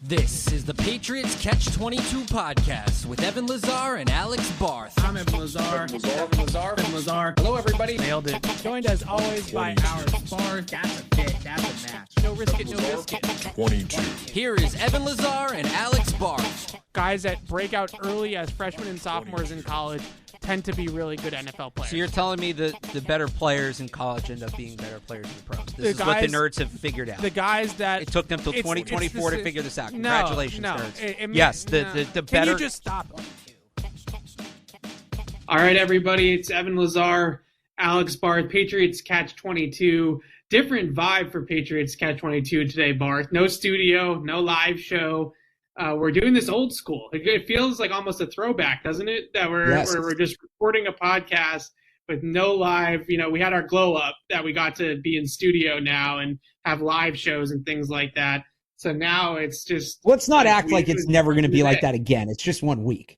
This is the Patriots Catch-22 podcast with Evan Lazar and Alex Barth. I'm Evan Lazar. Evan Lazar. Hello, everybody. Nailed it. Joined as always by Alex Barth. That's a fit. That's a match. No risk it, no biscuit. 22. Here is Evan Lazar and Alex Barth. Guys that break out early as freshmen and sophomores in college tend to be really good NFL players. So you're telling me that the better players in college end up being better players in the pros. This is what the nerds have figured out. The guys that... It took them till 2024 to figure this out. No, Congratulations, no. nerds. Yes, the better... Can you just stop? All right, everybody. It's Evan Lazar, Alex Barth, Patriots Catch-22. Different vibe for Patriots Catch-22 today, Barth. No studio, no live show. We're doing this old school. It feels like almost a throwback, doesn't it? That we're just recording a podcast with no live. You know, we had our glow up that we got to be in studio now and have live shows and things like that. So now it's just. Let's not act like it's never going to be like that again. It's just 1 week.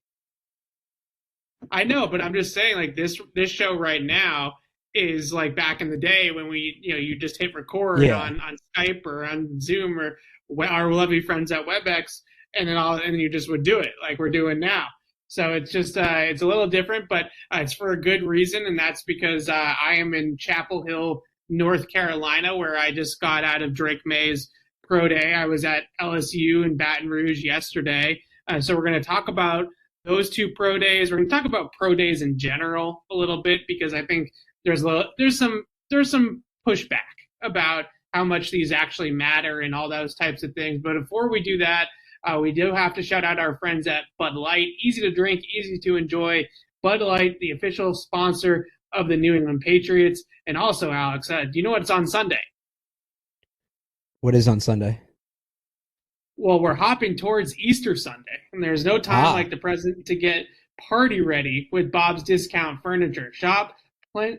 I know, but I'm just saying, like this show right now is like back in the day when you just hit record on Skype or on Zoom or our lovely friends at WebEx. And then you just would do it like we're doing now. So it's just it's a little different, but it's for a good reason, and that's because I am in Chapel Hill, North Carolina, where I just got out of Drake May's pro day. I was at LSU in Baton Rouge yesterday, so we're going to talk about those two pro days. We're going to talk about pro days in general a little bit because I think there's some pushback about how much these actually matter and all those types of things. But before we do that. We do have to shout out our friends at Bud Light. Easy to drink, easy to enjoy. Bud Light, the official sponsor of the New England Patriots. And also, Alex, do you know what's on Sunday? What is on Sunday? Well, we're hopping towards Easter Sunday. And there's no time like the present to get party ready with Bob's Discount Furniture. Shop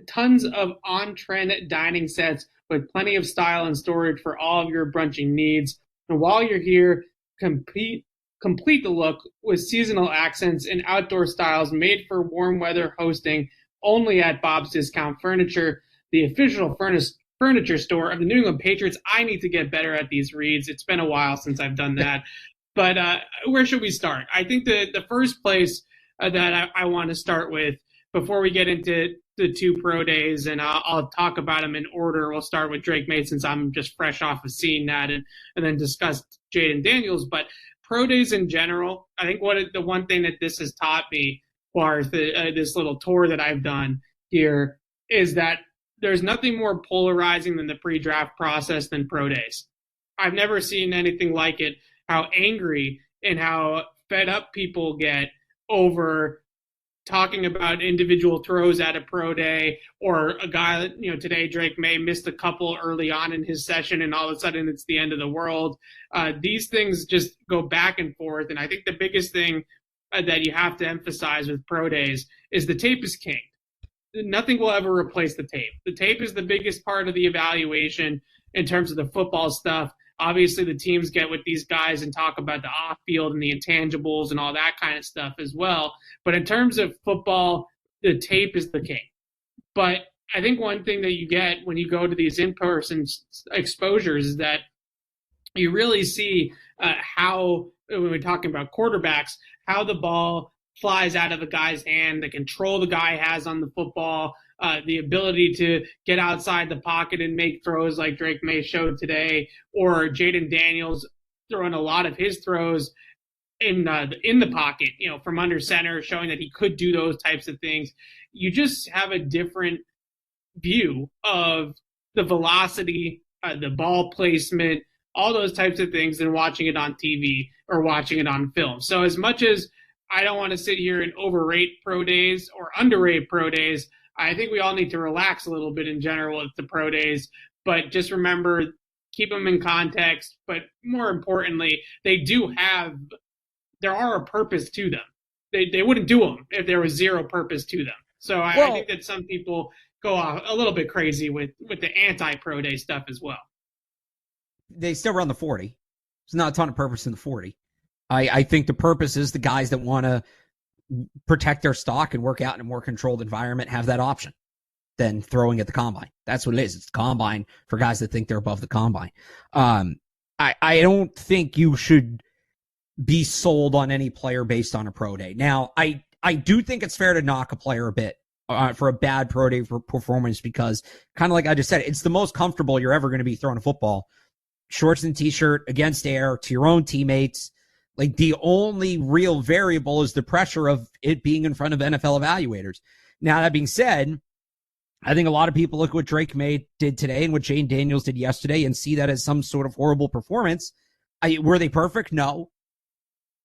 tons of on-trend dining sets with plenty of style and storage for all of your brunching needs. And while you're here, complete the look with seasonal accents and outdoor styles made for warm weather hosting only at Bob's Discount Furniture, the official furniture store of the New England Patriots. I need to get better at these reads. It's been a while since I've done that. But where should we start? I think the first place that I want to start with before we get into the two pro days, and I'll talk about them in order. We'll start with Drake May since I'm just fresh off of seeing that, and then discuss Jayden Daniels. But pro days in general, I think the one thing that this has taught me, Barth, this little tour that I've done here, is that there's nothing more polarizing than the pre-draft process than pro days. I've never seen anything like it, how angry and how fed up people get over talking about individual throws at a pro day, or a guy, today Drake May missed a couple early on in his session and all of a sudden it's the end of the world. These things just go back and forth. And I think the biggest thing that you have to emphasize with pro days is the tape is king. Nothing will ever replace the tape. The tape is the biggest part of the evaluation in terms of the football stuff. Obviously, the teams get with these guys and talk about the off-field and the intangibles and all that kind of stuff as well. But in terms of football, the tape is the king. But I think one thing that you get when you go to these in-person exposures is that you really see how, when we're talking about quarterbacks, how the ball flies out of a guy's hand, the control the guy has on the football, the ability to get outside the pocket and make throws like Drake May showed today, or Jayden Daniels throwing a lot of his throws in the pocket, from under center, showing that he could do those types of things. You just have a different view of the velocity, the ball placement, all those types of things than watching it on TV or watching it on film. So as much as I don't want to sit here and overrate pro days or underrate pro days, I think we all need to relax a little bit in general with the pro days, but just remember, keep them in context. But more importantly, there are a purpose to them. They wouldn't do them if there was zero purpose to them. So I think that some people go off a little bit crazy with the anti-pro day stuff as well. They still run the 40. There's not a ton of purpose in the 40. I think the purpose is the guys that want to protect their stock and work out in a more controlled environment have that option than throwing at the combine. That's what it is. It's the combine for guys that think they're above the combine. I don't think you should be sold on any player based on a pro day. Now, I do think it's fair to knock a player a bit for a bad pro day performance because, kind of like I just said, it's the most comfortable you're ever going to be throwing a football. Shorts and t-shirt against air to your own teammates. Like, the only real variable is the pressure of it being in front of NFL evaluators. Now, that being said, I think a lot of people look at what Drake Maye did today and what Jayden Daniels did yesterday and see that as some sort of horrible performance. Were they perfect? No.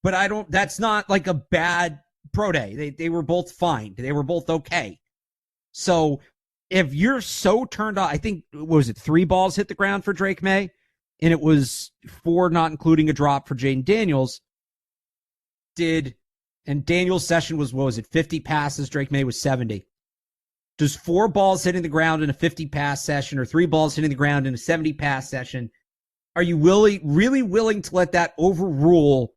But that's not like a bad pro day. They were both fine. They were both okay. So if you're so turned on, I think, what was it, 3 balls hit the ground for Drake Maye? And it was 4, not including a drop for Jayden Daniels. And Daniels' session was, what was it, 50 passes? Drake Maye was 70. Does 4 balls hitting the ground in a 50 pass session or 3 balls hitting the ground in a 70 pass session, are you really willing to let that overrule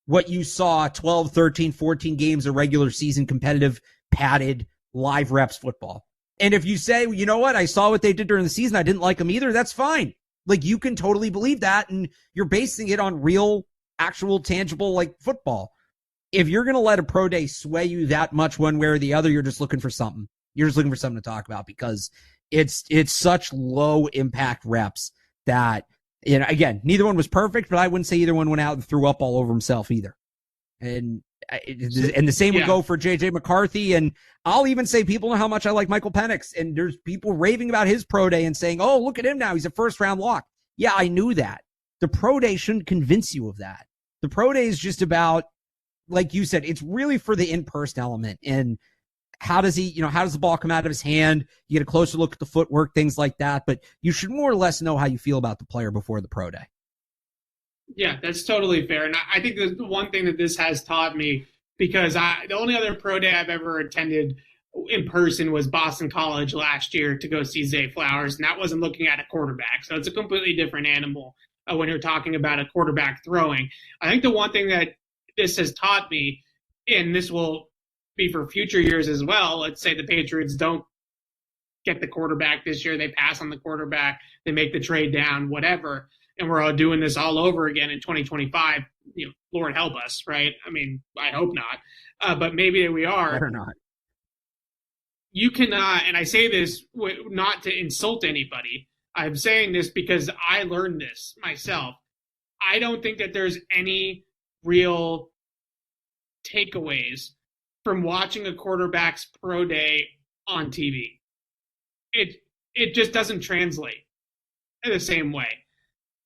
what you saw 12, 13, 14 games of regular season competitive, padded, live reps football? And if you say, well, you know what, I saw what they did during the season, I didn't like them either, that's fine. Like, you can totally believe that, and you're basing it on real, actual, tangible, like, football. If you're going to let a pro day sway you that much one way or the other, you're just looking for something. You're just looking for something to talk about because it's such low impact reps that, you know, again, neither one was perfect, but I wouldn't say either one went out and threw up all over himself either. And the same would go for J.J. McCarthy. And I'll even say people know how much I like Michael Penix. And there's people raving about his pro day and saying, oh, look at him now. He's a first-round lock. Yeah, I knew that. The pro day shouldn't convince you of that. The pro day is just about, like you said, it's really for the in-person element. And how does the ball come out of his hand? You get a closer look at the footwork, things like that. But you should more or less know how you feel about the player before the pro day. Yeah, that's totally fair. And I think the one thing that this has taught me, because the only other pro day I've ever attended in person was Boston College last year to go see Zay Flowers, and that wasn't looking at a quarterback. So it's a completely different animal when you're talking about a quarterback throwing. I think the one thing that this has taught me, and this will be for future years as well, let's say the Patriots don't get the quarterback this year, they pass on the quarterback, they make the trade down, whatever, and we're all doing this all over again in 2025, you know, Lord help us, right? I mean, I hope not, but maybe we are. Better not. You cannot, and I say this not to insult anybody, I'm saying this because I learned this myself. I don't think that there's any real takeaways from watching a quarterback's pro day on TV. It just doesn't translate in the same way.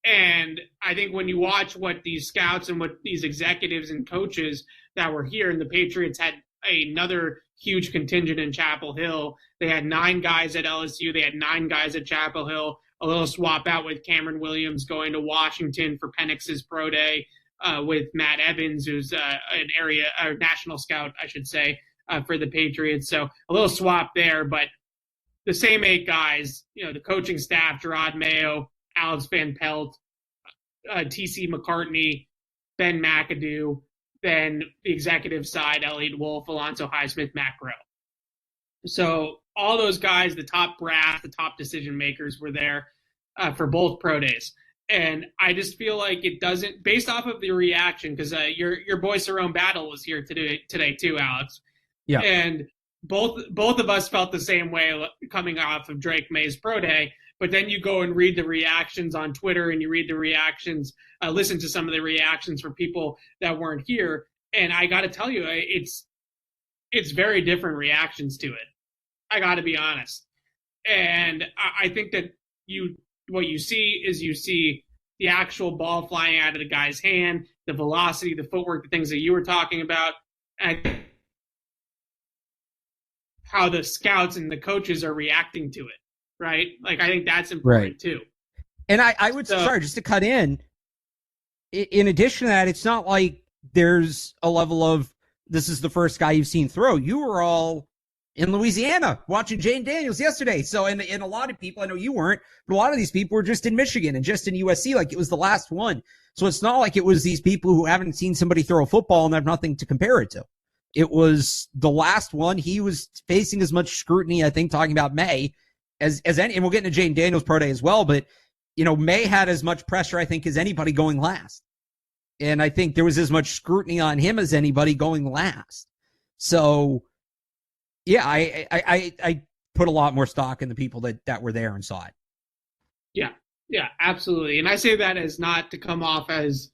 And I think when you watch what these scouts and what these executives and coaches that were here, and the Patriots had another huge contingent in Chapel Hill. They had 9 guys at LSU. They had 9 guys at Chapel Hill. A little swap out with Cameron Williams going to Washington for Penix's pro day with Matt Evans, who's a national scout, I should say, for the Patriots. So a little swap there, but the same 8 guys, you know, the coaching staff, Gerard Mayo, Alex Van Pelt, T.C. McCartney, Ben McAdoo, then the executive side, Elliot Wolf, Alonzo Highsmith, Matt Groh. So all those guys, the top brass, the top decision makers were there for both pro days. And I just feel like it doesn't, based off of the reaction, because your boy Cerrone Battle was here today too, Alex. Yeah. And both of us felt the same way coming off of Drake Maye's pro day. But then you go and read the reactions on Twitter, and you read the reactions, listen to some of the reactions from people that weren't here. And I got to tell you, it's very different reactions to it. I got to be honest. And I think that what you see the actual ball flying out of the guy's hand, the velocity, the footwork, the things that you were talking about, and how the scouts and the coaches are reacting to it. Right? Like, I think that's important too. And I would, sorry, just to cut in addition to that, it's not like there's a level of, this is the first guy you've seen throw. You were all in Louisiana watching Jayden Daniels yesterday. So, and a lot of people, I know you weren't, but a lot of these people were just in Michigan and just in USC, like it was the last one. So it's not like it was these people who haven't seen somebody throw a football and have nothing to compare it to. It was the last one. He was facing as much scrutiny, I think, talking about Maye, as any, and we'll get into Jayden Daniels pro day as well, but, you know, Maye had as much pressure, I think, as anybody going last. And I think there was as much scrutiny on him as anybody going last. So, yeah, I put a lot more stock in the people that were there and saw it. Yeah, absolutely. And I say that as not to come off as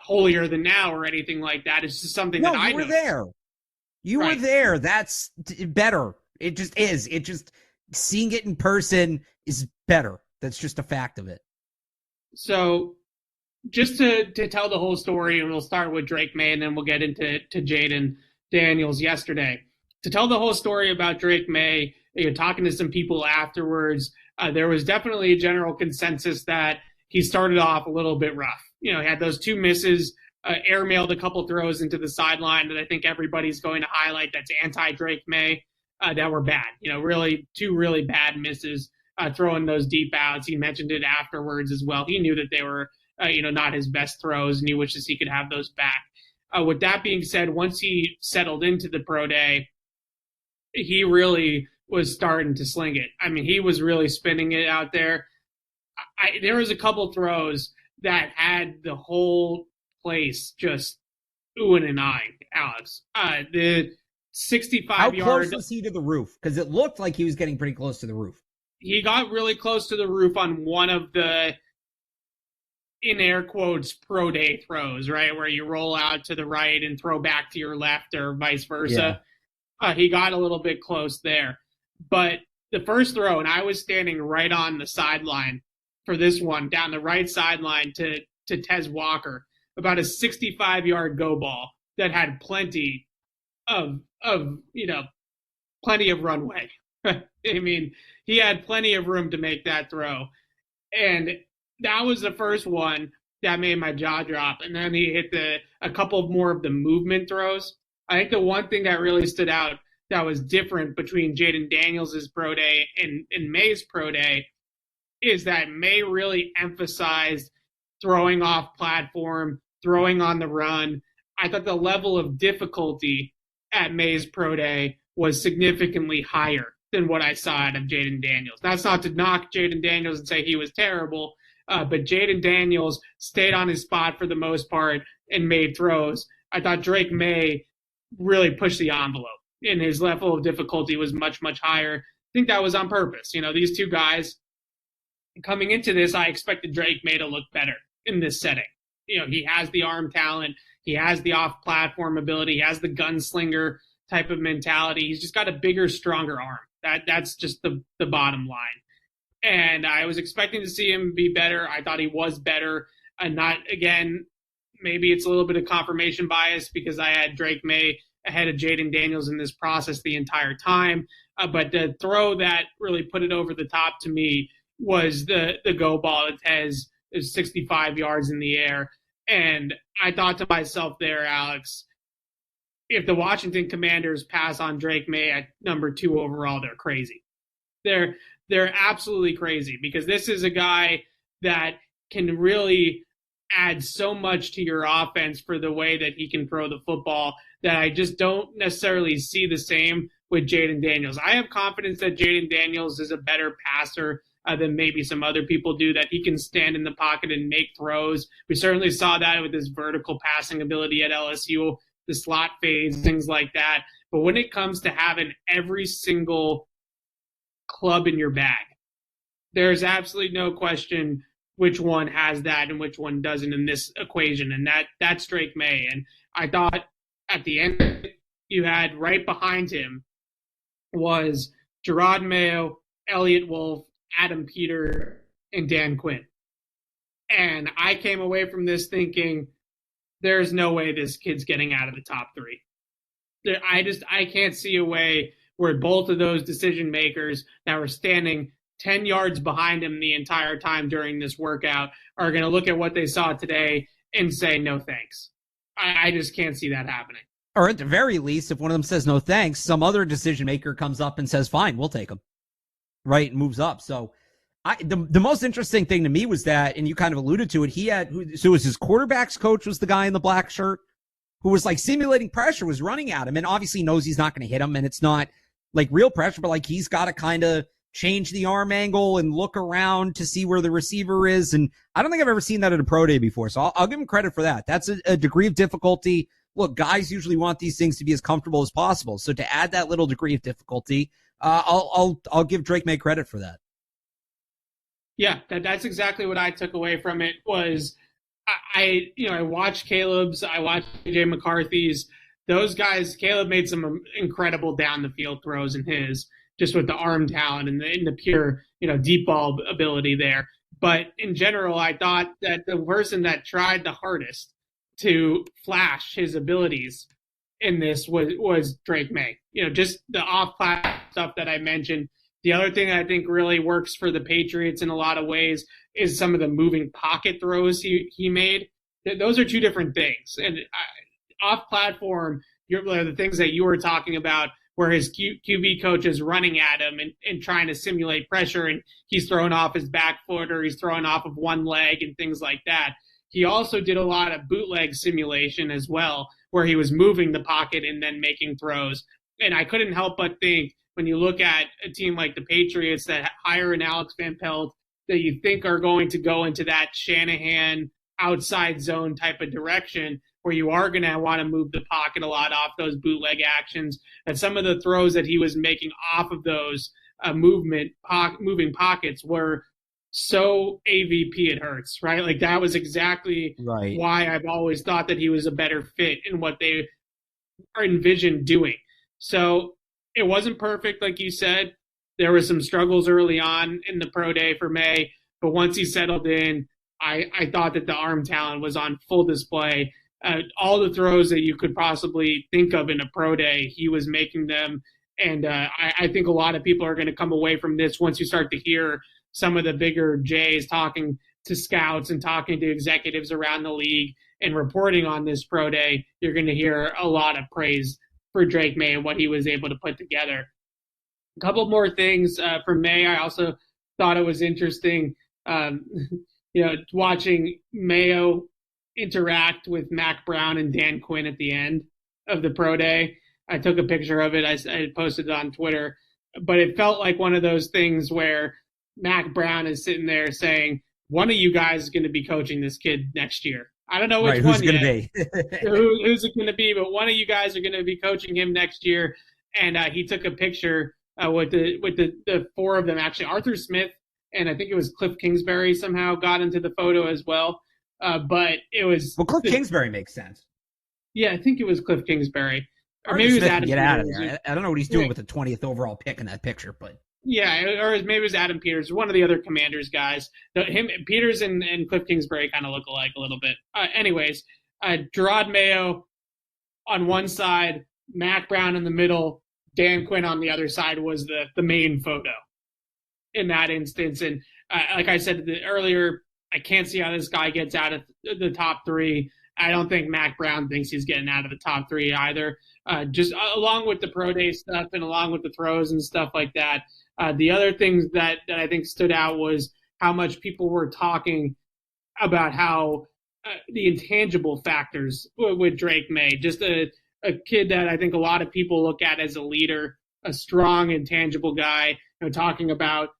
holier than now or anything like that. It's just something that I you were there. You were there. That's better. It just is. It just, seeing it in person is better. That's just a fact of it. So just to tell the whole story, and we'll start with Drake Maye, and then we'll get into Jayden Daniels yesterday. To tell the whole story about Drake Maye, talking to some people afterwards, there was definitely a general consensus that he started off a little bit rough. He had those 2 misses, airmailed a couple throws into the sideline that I think everybody's going to highlight that's anti-Drake Maye, that were bad. Really 2 really bad misses, throwing those deep outs. He mentioned it afterwards as well. He knew that they were, not his best throws, and he wishes he could have those back. With that being said, once he settled into the pro day, he really was starting to sling it. I mean, he was really spinning it out there. There was a couple throws that had the whole place just oohing and eyeing, Alex. The 65-yard... How close was he to the roof? Because it looked like he was getting pretty close to the roof. He got really close to the roof on one of the, in air quotes, pro day throws, right? Where you roll out to the right and throw back to your left or vice versa. Yeah. He got a little bit close there. But the first throw, and I was standing right on the sideline for this one, down the right sideline to Tez Walker, about a 65-yard go ball that had plenty of plenty of runway. I mean, he had plenty of room to make that throw. And that was the first one that made my jaw drop. And then he hit a couple more of the movement throws. I think the one thing that really stood out that was different between Jayden Daniels' pro day and Maye's pro day is that Maye really emphasized throwing off platform, throwing on the run. I thought the level of difficulty at Maye's pro day was significantly higher than what I saw out of Jayden Daniels. That's not to knock Jayden Daniels and say he was terrible, but Jayden Daniels stayed on his spot for the most part and made throws. I thought Drake Maye really pushed the envelope, and his level of difficulty was much, much higher. I think that was on purpose. These 2 guys, coming into this, I expected Drake Maye to look better in this setting. He has the arm talent. He has the off-platform ability. He has the gunslinger type of mentality. He's just got a bigger, stronger arm. That's just the bottom line. And I was expecting to see him be better. I thought he was better. And not, again, maybe it's a little bit of confirmation bias because I had Drake Maye ahead of Jayden Daniels in this process the entire time. But the throw that really put it over the top to me was the go ball that has 65 yards in the air. And I thought to myself there, Alex, if the Washington Commanders pass on Drake Maye at number 2 overall, they're crazy. They're absolutely crazy because this is a guy that can really add so much to your offense for the way that he can throw the football that I just don't necessarily see the same with Jayden Daniels. I have confidence that Jayden Daniels is a better passer than maybe some other people do, that he can stand in the pocket and make throws. We certainly saw that with his vertical passing ability at LSU, the slot fades, things like that. But when it comes to having every single club in your bag, there's absolutely no question which one has that and which one doesn't in this equation, and that's Drake Maye. And I thought at the end you had right behind him was Gerard Mayo, Elliott Wolf, Adam Peter, and Dan Quinn. And I came away from this thinking, there's no way this kid's getting out of the top 3. I can't see a way where both of those decision makers that were standing 10 yards behind him the entire time during this workout are going to look at what they saw today and say, no thanks. I just can't see that happening. Or at the very least, if one of them says no thanks, some other decision maker comes up and says, fine, we'll take him. Right, and moves up. So the most interesting thing to me was that, and you kind of alluded to it, so it was his quarterback's coach was the guy in the black shirt who was like simulating pressure, was running at him, and obviously knows he's not going to hit him, and it's not like real pressure, but like he's got to kind of change the arm angle and look around to see where the receiver is. And I don't think I've ever seen that at a pro day before. So I'll give him credit for that. That's a degree of difficulty. Look, guys usually want these things to be as comfortable as possible. So to add that little degree of difficulty, I'll give Drake Maye credit for that. Yeah, that's exactly what I took away from it. Was I watched Caleb's, I watched AJ McCarthy's. Those guys, Caleb made some incredible down the field throws in his, just with the arm talent and the pure deep ball ability there. But in general, I thought that the person that tried the hardest to flash his abilities in this was Drake Maye. Just the off-platform stuff that I mentioned. The other thing I think really works for the Patriots in a lot of ways is some of the moving pocket throws he made. Those are two different things. And off-platform, the things that you were talking about, where his QB coach is running at him and trying to simulate pressure, and he's throwing off his back foot or he's throwing off of one leg and things like that. He also did a lot of bootleg simulation as well, where he was moving the pocket and then making throws. And I couldn't help but think, when you look at a team like the Patriots that hire an Alex Van Pelt, that you think are going to go into that Shanahan outside zone type of direction, where you are going to want to move the pocket a lot off those bootleg actions, and some of the throws that he was making off of those moving pockets were so AVP it hurts, right? Like that was exactly right why I've always thought that he was a better fit in what they are envisioned doing. So it wasn't perfect, like you said. There were some struggles early on in the pro day for Maye, but once he settled in, I thought that the arm talent was on full display. All the throws that you could possibly think of in a pro day, he was making them. And I think a lot of people are going to come away from this, once you start to hear some of the bigger Jays talking to scouts and talking to executives around the league and reporting on this pro day, you're going to hear a lot of praise for Drake Maye and what he was able to put together. A couple more things for Maye. I also thought it was interesting, watching Mayo interact with Mac Brown and Dan Quinn at the end of the pro day. I took a picture of it. I posted it on Twitter, but it felt like one of those things where Mac Brown is sitting there saying, one of you guys is going to be coaching this kid next year. I don't know which one yet. Who's it going to be? But one of you guys are going to be coaching him next year. And he took a picture with the four of them, actually. Arthur Smith and I think it was Cliff Kingsbury somehow got into the photo as well. But it was Cliff Kingsbury makes sense. Yeah, I think it was Cliff Kingsbury, or Arthur maybe Smith it was Adam get Peters. out of there. I don't know what he's doing with the 20th overall pick in that picture, but. Yeah, or maybe it was Adam Peters, one of the other Commanders guys. Peters and Cliff Kingsbury kind of look alike a little bit. Anyways, Gerard Mayo on one side, Mac Brown in the middle, Dan Quinn on the other side was the main photo in that instance. And like I said earlier, I can't see how this guy gets out of the top three. I don't think Mac Brown thinks he's getting out of the top three either. Just along with the pro day stuff and along with the throws and stuff like that. The other things that I think stood out was how much people were talking about how the intangible factors with Drake Maye, just a kid that I think a lot of people look at as a leader, a strong, intangible guy, talking about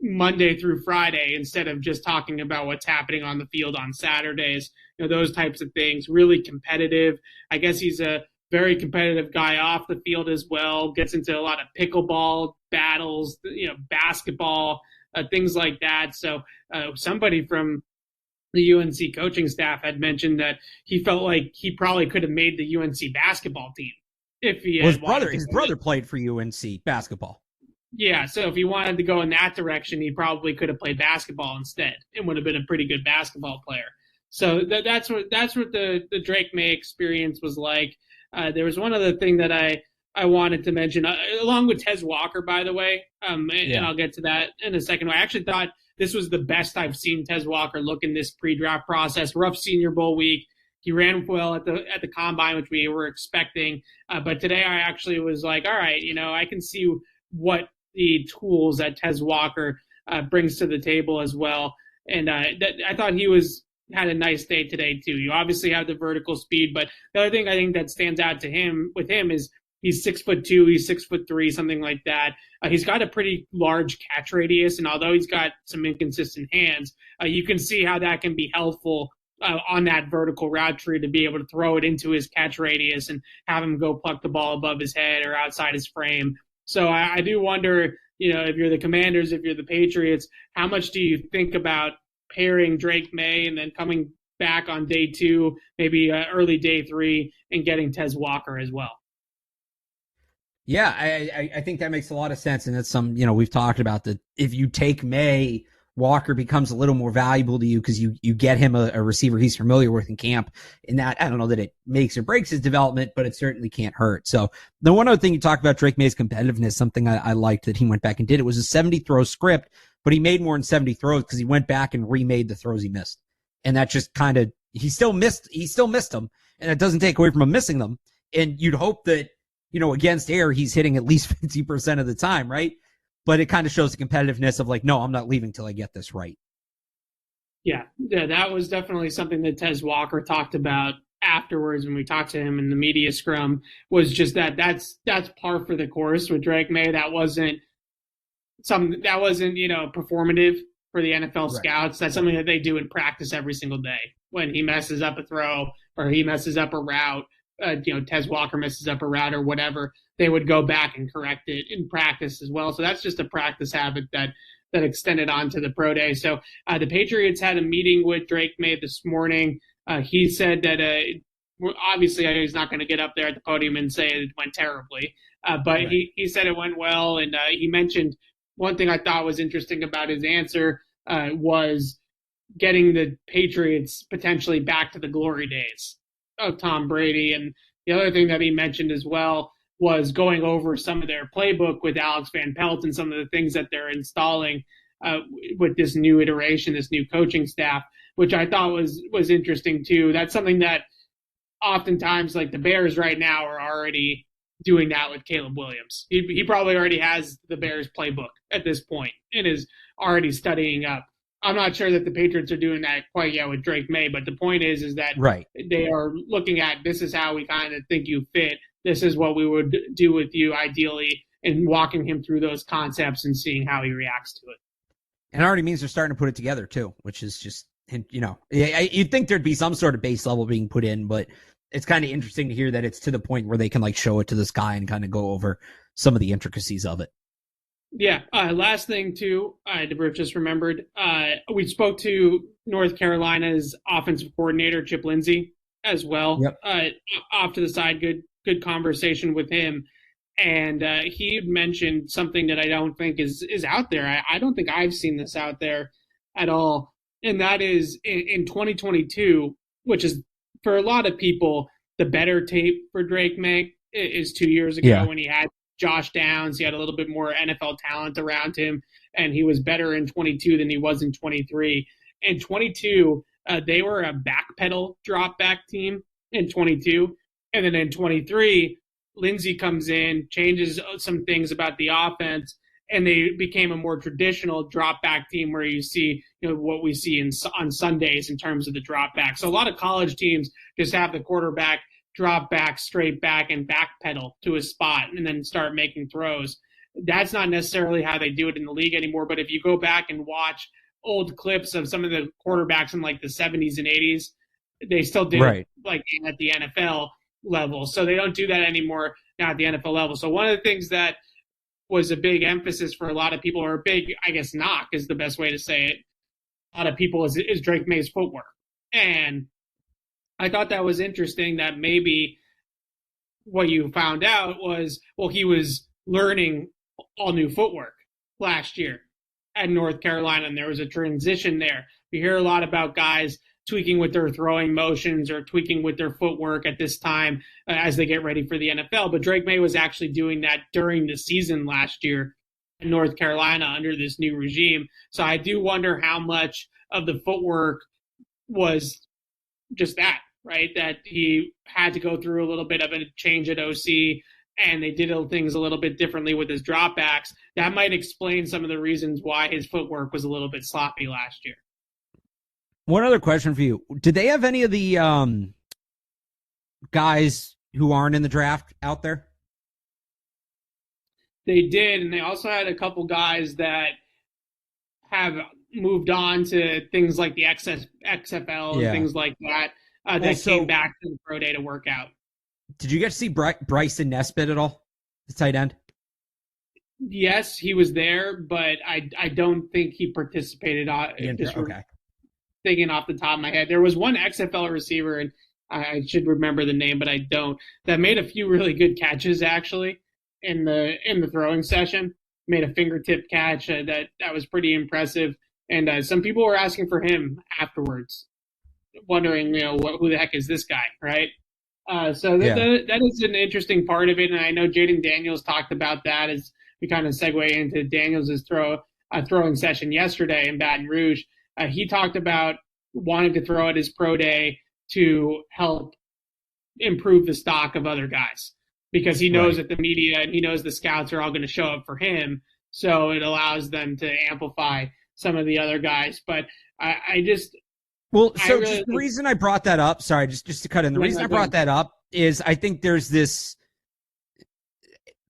Monday through Friday instead of just talking about what's happening on the field on Saturdays, those types of things. Really competitive. I guess he's a very competitive guy off the field as well, gets into a lot of pickleball battles, basketball, things like that. So somebody from the UNC coaching staff had mentioned that he felt like he probably could have made the UNC basketball team if he had his brother played for UNC basketball. Yeah, so if he wanted to go in that direction, he probably could have played basketball instead and would have been a pretty good basketball player. So that's what the Drake Maye experience was like. There was one other thing that I wanted to mention, along with Tez Walker, by the way, and I'll get to that in a second. I actually thought this was the best I've seen Tez Walker look in this pre-draft process. Rough Senior Bowl week. He ran well at the combine, which we were expecting. But today I actually was like, all right, I can see what the tools that Tez Walker brings to the table as well. And I thought he had a nice day today too. You obviously have the vertical speed, but the other thing I think that stands out with him is He's 6'2", he's 6'3", something like that. He's got a pretty large catch radius, and although he's got some inconsistent hands, you can see how that can be helpful on that vertical route tree to be able to throw it into his catch radius and have him go pluck the ball above his head or outside his frame. So I do wonder, if you're the Commanders, if you're the Patriots, how much do you think about pairing Drake Maye and then coming back on day 2, maybe early day 3, and getting Tez Walker as well? Yeah, I think that makes a lot of sense. And it's we've talked about that. If you take Maye, Walker becomes a little more valuable to you because you get him a receiver he's familiar with in camp. And that, I don't know that it makes or breaks his development, but it certainly can't hurt. So the one other thing you talked about, Drake Maye's competitiveness, something I liked that he went back and did. It was a 70 throw script, but he made more than 70 throws because he went back and remade the throws he missed. And that just kind of, he still missed them, and it doesn't take away from him missing them. And you'd hope that, against air, he's hitting at least 50% of the time, right? But it kind of shows the competitiveness of no, I'm not leaving till I get this right. Yeah, that was definitely something that Tez Walker talked about afterwards when we talked to him in the media scrum, was just that's par for the course with Drake Maye. That wasn't performative for the NFL scouts. That's something that they do in practice every single day. When he messes up a throw or he messes up a route, Tez Walker messes up a route or whatever, they would go back and correct it in practice as well. So that's just a practice habit that extended on to the pro day. So the Patriots had a meeting with Drake Maye this morning. He said that obviously he's not going to get up there at the podium and say it went terribly, but right. He said it went well. And he mentioned one thing I thought was interesting about his answer was getting the Patriots potentially back to the glory days of Tom Brady. And the other thing that he mentioned as well was going over some of their playbook with Alex Van Pelt and some of the things that they're installing with this new iteration, this new coaching staff, which I thought was interesting too. That's something that oftentimes, the Bears right now are already doing that with Caleb Williams. He probably already has the Bears playbook at this point and is already studying up. I'm not sure that the Patriots are doing that quite yet with Drake Maye, but the point is that they are looking at, this is how we kind of think you fit. This is what we would do with you ideally, and walking him through those concepts and seeing how he reacts to it. And it already means they're starting to put it together too, which is just, you'd think there'd be some sort of base level being put in, but it's kind of interesting to hear that it's to the point where they can show it to this guy and kind of go over some of the intricacies of it. Yeah. Last thing too, I just remembered. We spoke to North Carolina's offensive coordinator, Chip Lindsey, as well. Yep. Off to the side, good conversation with him, and he had mentioned something that I don't think is out there. I don't think I've seen this out there at all, and that is in 2022, which is for a lot of people the better tape for Drake Maye is 2 years ago when he had Josh Downs. He had a little bit more NFL talent around him, and he was better in 22 than he was in 23. In 22, they were a backpedal drop back team in 22. And then in 23, Lindsey comes in, changes some things about the offense, and they became a more traditional drop back team where you see what we see on Sundays in terms of the drop back. So a lot of college teams just have the quarterback drop back, straight back, and backpedal to a spot and then start making throws. That's not necessarily how they do it in the league anymore. But if you go back and watch old clips of some of the quarterbacks in the 70s and 80s, they still did it at the NFL level. So they don't do that anymore now at the NFL level. So one of the things that was a big emphasis for a lot of people, or a big, knock is the best way to say it, a lot of people is Drake Maye's footwork. And I thought that was interesting that maybe what you found out was, he was learning all new footwork last year at North Carolina, and there was a transition there. You hear a lot about guys tweaking with their throwing motions or tweaking with their footwork at this time as they get ready for the NFL. But Drake Maye was actually doing that during the season last year in North Carolina under this new regime. So I do wonder how much of the footwork was just that, right? That he had to go through a little bit of a change at OC, and they did things a little bit differently with his dropbacks. That might explain some of the reasons why his footwork was a little bit sloppy last year. One other question for you. Did they have any of the guys who aren't in the draft out there? They did, and they also had a couple guys that have moved on to things like the XFL and things like that that came back to the pro day to work out. Did you get to see Bryson Nesbitt at all, the tight end? Yes, he was there, but I don't think he participated. Thinking off the top of my head, there was one XFL receiver, and I should remember the name, but I don't. That made a few really good catches actually in the throwing session. Made a fingertip catch that was pretty impressive, and some people were asking for him afterwards, wondering who the heck is this guy, right? That is an interesting part of it, and I know Jayden Daniels talked about that as we kind of segue into Daniels' throwing session yesterday in Baton Rouge. He talked about wanting to throw at his pro day to help improve the stock of other guys because he knows that the media and he knows the scouts are all going to show up for him. So it allows them to amplify some of the other guys. But the reason I brought that up, sorry, just to cut in, the reason I brought that up is I think there's this,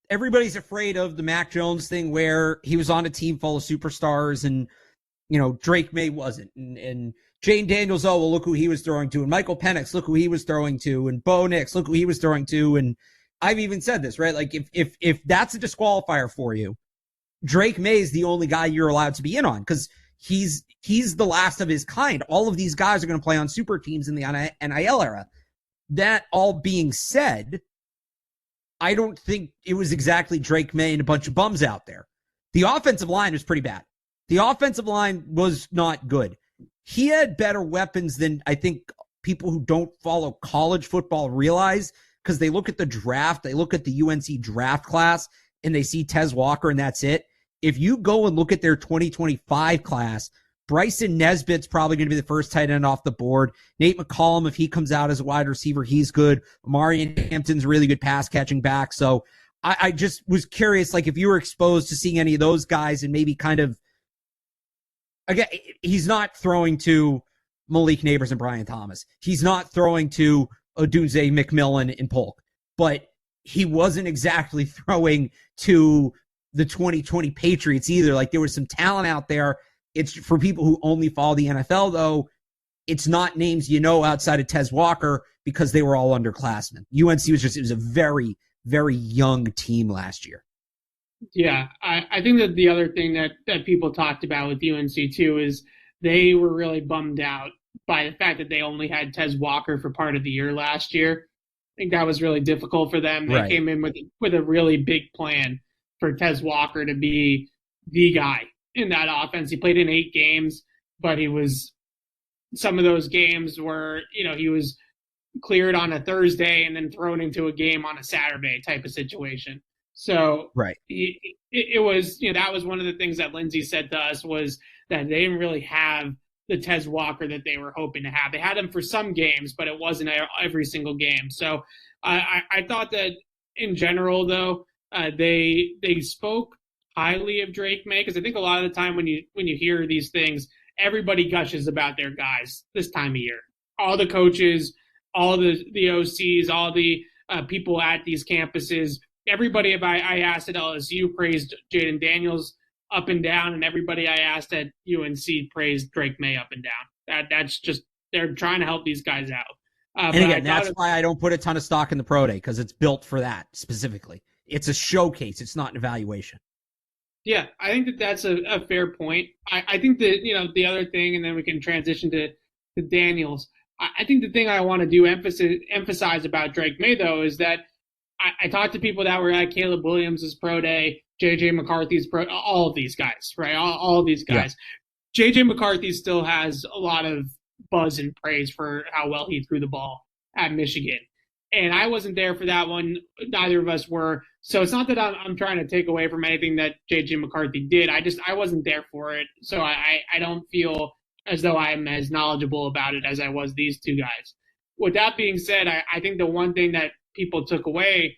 everybody's afraid of the Mac Jones thing where he was on a team full of superstars and, Drake Maye wasn't. And Jayden Daniels, look who he was throwing to. And Michael Penix, look who he was throwing to. And Bo Nix, look who he was throwing to. And I've even said this, right? Like, if that's a disqualifier for you, Drake Maye is the only guy you're allowed to be in on because he's the last of his kind. All of these guys are going to play on super teams in the NIL era. That all being said, I don't think it was exactly Drake Maye and a bunch of bums out there. The offensive line was pretty bad. The offensive line was not good. He had better weapons than I think people who don't follow college football realize because they look at the draft, they look at the UNC draft class, and they see Tez Walker, and that's it. If you go and look at their 2025 class, Bryson Nesbitt's probably going to be the first tight end off the board. Nate McCollum, if he comes out as a wide receiver, he's good. Maye and Hampton's a really good pass-catching back. So I just was curious, like, if you were exposed to seeing any of those guys and maybe kind of, again, he's not throwing to Malik Neighbors and Brian Thomas. He's not throwing to Odunze McMillan and Polk. But he wasn't exactly throwing to the 2020 Patriots either. Like, there was some talent out there. It's for people who only follow the NFL, though. It's not names outside of Tez Walker because they were all underclassmen. UNC it was a very, very young team last year. Yeah, I think that the other thing that people talked about with UNC too is they were really bummed out by the fact that they only had Tez Walker for part of the year last year. I think that was really difficult for them. They came in with a really big plan for Tez Walker to be the guy in that offense. He played in 8 games, but some of those games were, he was cleared on a Thursday and then thrown into a game on a Saturday type of situation. So it was, that was one of the things that Lindsay said to us was that they didn't really have the Tez Walker that they were hoping to have. They had him for some games, but it wasn't every single game. So I thought that in general, though, they spoke highly of Drake Maye because I think a lot of the time when you hear these things, everybody gushes about their guys this time of year. All the coaches, all the OCs, all the people at these campuses. Everybody I asked at LSU praised Jayden Daniels up and down, and everybody I asked at UNC praised Drake Maye up and down. That's just they're trying to help these guys out. And again, that's why I don't put a ton of stock in the pro day because it's built for that specifically. It's a showcase. It's not an evaluation. Yeah, I think that's a fair point. I think that the other thing, and then we can transition to Daniels. I think the thing I want to do emphasize about Drake Maye though is that. I talked to people that were at Caleb Williams' pro day, J.J. McCarthy's pro, all of these guys, right? All of these guys. Yeah. J.J. McCarthy still has a lot of buzz and praise for how well he threw the ball at Michigan. And I wasn't there for that one. Neither of us were. So it's not that I'm trying to take away from anything that J.J. McCarthy did. I wasn't there for it. So I don't feel as though I'm as knowledgeable about it as I was these two guys. With that being said, I think the one thing that people took away,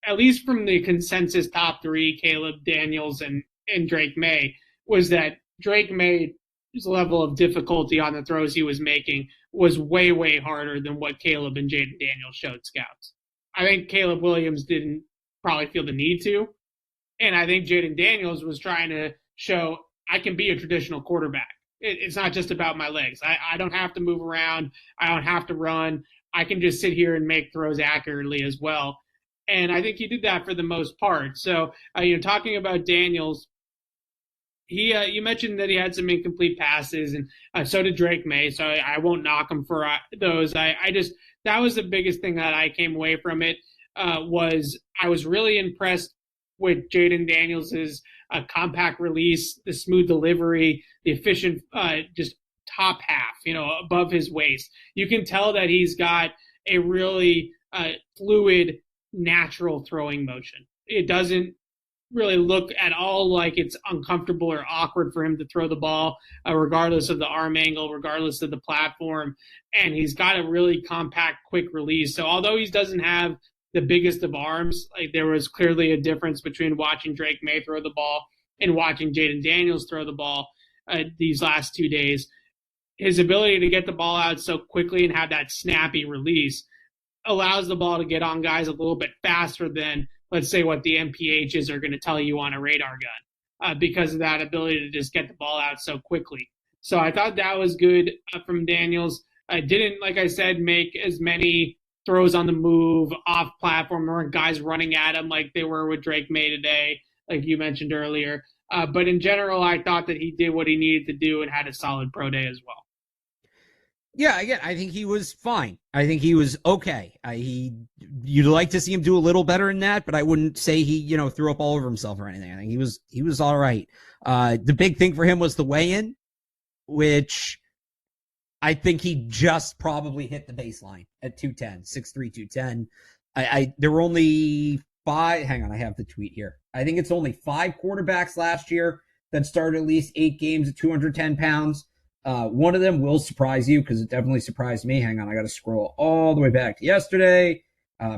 at least from the consensus top 3, Caleb, Daniels, and Drake Maye, was that Drake Maye's level of difficulty on the throws he was making was way, way harder than what Caleb and Jayden Daniels showed scouts. I think Caleb Williams didn't probably feel the need to, And I think Jayden Daniels was trying to show I can be a traditional quarterback. It's not just about my legs. I don't have to move around. I don't have to run. I can just sit here and make throws accurately as well. And I think he did that for the most part. So, talking about Daniels, you mentioned that he had some incomplete passes, and so did Drake Maye. So I won't knock him for those. That was the biggest thing that I came away from it. Was I was really impressed with Jayden Daniels' compact release, the smooth delivery, the efficient, just top half, above his waist. You can tell that he's got a really fluid, natural throwing motion. It doesn't really look at all like it's uncomfortable or awkward for him to throw the ball, regardless of the arm angle, regardless of the platform. And he's got a really compact, quick release. So although he doesn't have the biggest of arms, like there was clearly a difference between watching Drake Maye throw the ball and watching Jayden Daniels throw the ball these last 2 days. His ability to get the ball out so quickly and have that snappy release allows the ball to get on guys a little bit faster than, let's say, what the MPHs are going to tell you on a radar gun, because of that ability to just get the ball out so quickly. So I thought that was good from Daniels. I didn't, like I said, make as many throws on the move, off platform. There weren't guys running at him like they were with Drake Maye today, like you mentioned earlier. But in general, I thought that he did what he needed to do and had a solid pro day as well. Yeah, again, I think he was fine. I think he was okay. You'd like to see him do a little better than that, but I wouldn't say he, threw up all over himself or anything. I think he was all right. The big thing for him was the weigh-in, which I think he just probably hit the baseline at 210, 6'3", 210. There were only 5. Hang on, I have the tweet here. I think it's only 5 quarterbacks last year that started at least 8 games at 210 pounds. One of them will surprise you because it definitely surprised me. Hang on, I got to scroll all the way back to yesterday,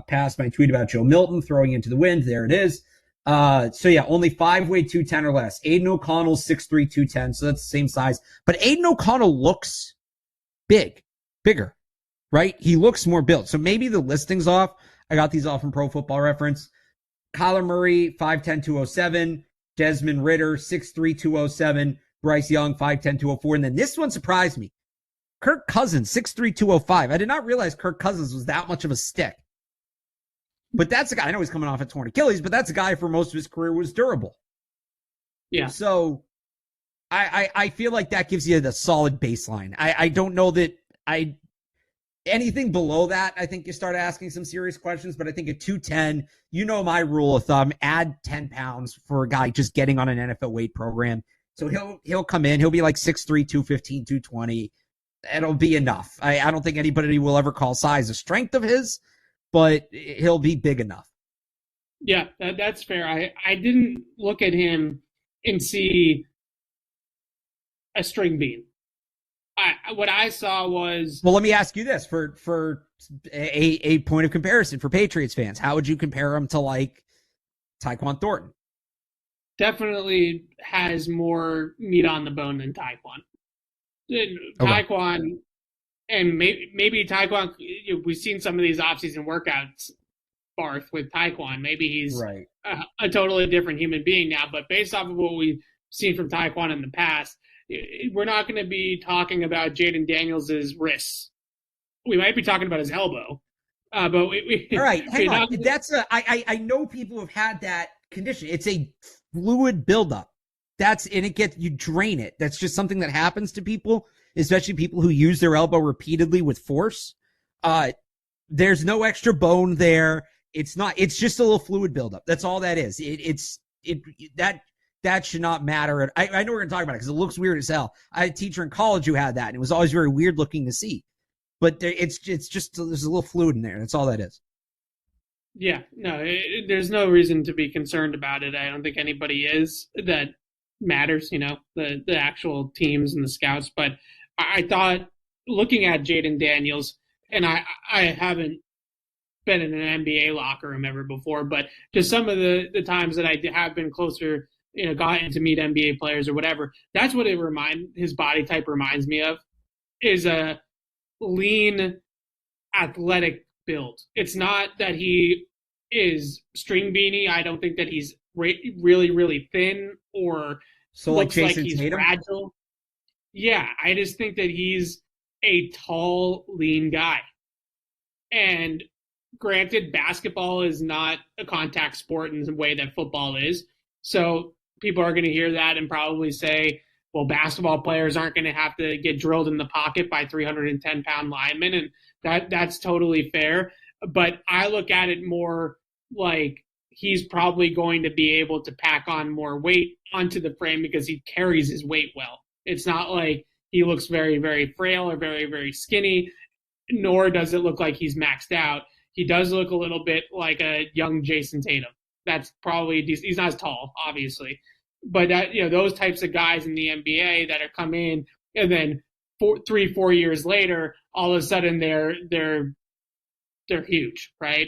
past my tweet about Joe Milton throwing into the wind. There it is. So yeah, only 5 weighed 210 or less. Aiden O'Connell's 6'3", 210, so that's the same size. But Aiden O'Connell looks bigger, right? He looks more built. So maybe the listing's off. I got these off from Pro Football Reference. Kyler Murray, 5'10", 207. Desmond Ridder, 6'3", 207. Bryce Young, 5'10", 204. And then this one surprised me. Kirk Cousins, 6'3", 205. I did not realize Kirk Cousins was that much of a stick. But that's a guy, I know he's coming off a torn Achilles, but that's a guy for most of his career was durable. Yeah. So I feel like that gives you the solid baseline. I don't know that anything below that, I think you start asking some serious questions, but I think at 210, my rule of thumb, add 10 pounds for a guy just getting on an NFL weight program. So he'll come in, he'll be like 6'3", 215, 220. It'll be enough. I don't think anybody will ever call size a strength of his, but he'll be big enough. Yeah, that's fair. I didn't look at him and see a string bean. What I saw was... Well, let me ask you this for a point of comparison for Patriots fans. How would you compare him to like Tyquan Thornton? Definitely has more meat on the bone than Tyquan. Tyquan, and maybe Tyquan, we've seen some of these offseason workouts, Barth, with Tyquan. Maybe he's right. a totally different human being now, but based off of what we've seen from Tyquan in the past, we're not going to be talking about Jayden Daniels' wrists. We might be talking about his elbow. But all right, hang on. I know people have had that condition. It's a fluid buildup. You drain it. That's just something that happens to people, especially people who use their elbow repeatedly with force. There's no extra bone there. It's just a little fluid buildup. That's all that is. That should not matter. I know we're going to talk about it because it looks weird as hell. I had a teacher in college who had that, and it was always very weird looking to see. But it's just there's a little fluid in there. That's all that is. Yeah, no, there's no reason to be concerned about it. I don't think anybody is. That matters, the actual teams and the scouts. But I thought, looking at Jayden Daniels, and I haven't been in an NBA locker room ever before, but just some of the times that I have been closer, gotten to meet NBA players or whatever, that's what his body type reminds me of, is a lean, athletic build. It's not that he is string beanie. I don't think that he's really, really thin or So like looks like Jason he's Tatum? fragile. Yeah, I just think that he's a tall, lean guy. And granted, basketball is not a contact sport in the way that football is. So people are going to hear that and probably say, well, basketball players aren't going to have to get drilled in the pocket by 310-pound linemen. And that's totally fair. But I look at it more like he's probably going to be able to pack on more weight onto the frame because he carries his weight well. It's not like he looks very, very frail or very, very skinny, nor does it look like he's maxed out. He does look a little bit like a young Jason Tatum. That's probably, he's not as tall, obviously, but that, those types of guys in the NBA that are come in and then 3-4 years later, all of a sudden they're huge, right?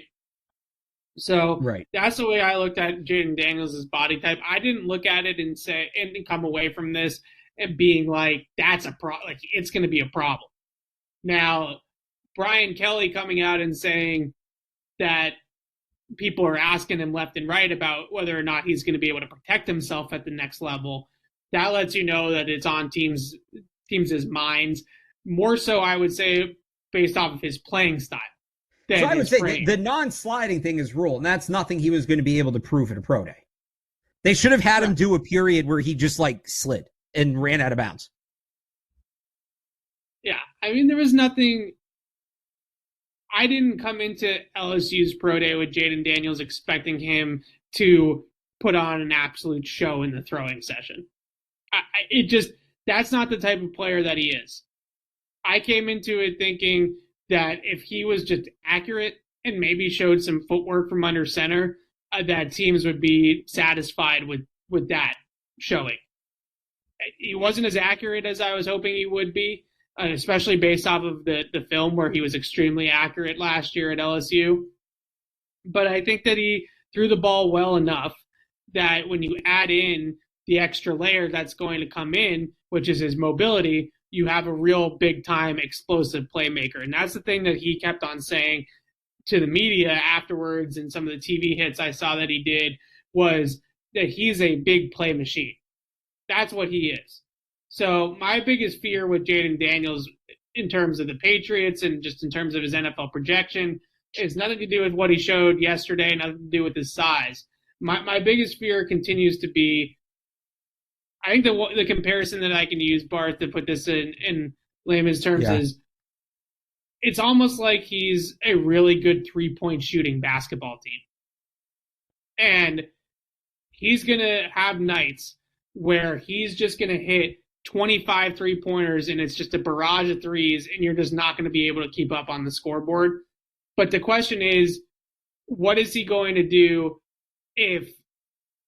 So Right. That's the way I looked at Jayden Daniels' body type. I didn't look at it and say and come away from this and being like, that's a problem. Like, it's going to be a problem. Now, Brian Kelly coming out and saying that people are asking him left and right about whether or not he's going to be able to protect himself at the next level, that lets you know that it's on teams' minds. More so, I would say, based off of his playing style. So I would say the non-sliding thing is rule, and that's nothing he was going to be able to prove at a pro day. They should have had him do a period where he just slid and ran out of bounds. Yeah, I mean, there was nothing. I didn't come into LSU's pro day with Jayden Daniels expecting him to put on an absolute show in the throwing session. That's not the type of player that he is. I came into it thinking that if he was just accurate and maybe showed some footwork from under center, that teams would be satisfied with that showing. He wasn't as accurate as I was hoping he would be, especially based off of the film where he was extremely accurate last year at LSU. But I think that he threw the ball well enough that when you add in the extra layer that's going to come in, which is his mobility, you have a real big-time explosive playmaker. And that's the thing that he kept on saying to the media afterwards, and some of the TV hits I saw that he did, was that he's a big play machine. That's what he is. So my biggest fear with Jayden Daniels in terms of the Patriots and just in terms of his NFL projection is nothing to do with what he showed yesterday, nothing to do with his size. My biggest fear continues to be, I think the comparison that I can use, Barth, to put this in layman's terms is it's almost like he's a really good three-point shooting basketball team. And he's going to have nights where he's just going to hit 25 three-pointers and it's just a barrage of threes and you're just not going to be able to keep up on the scoreboard. But the question is, what is he going to do if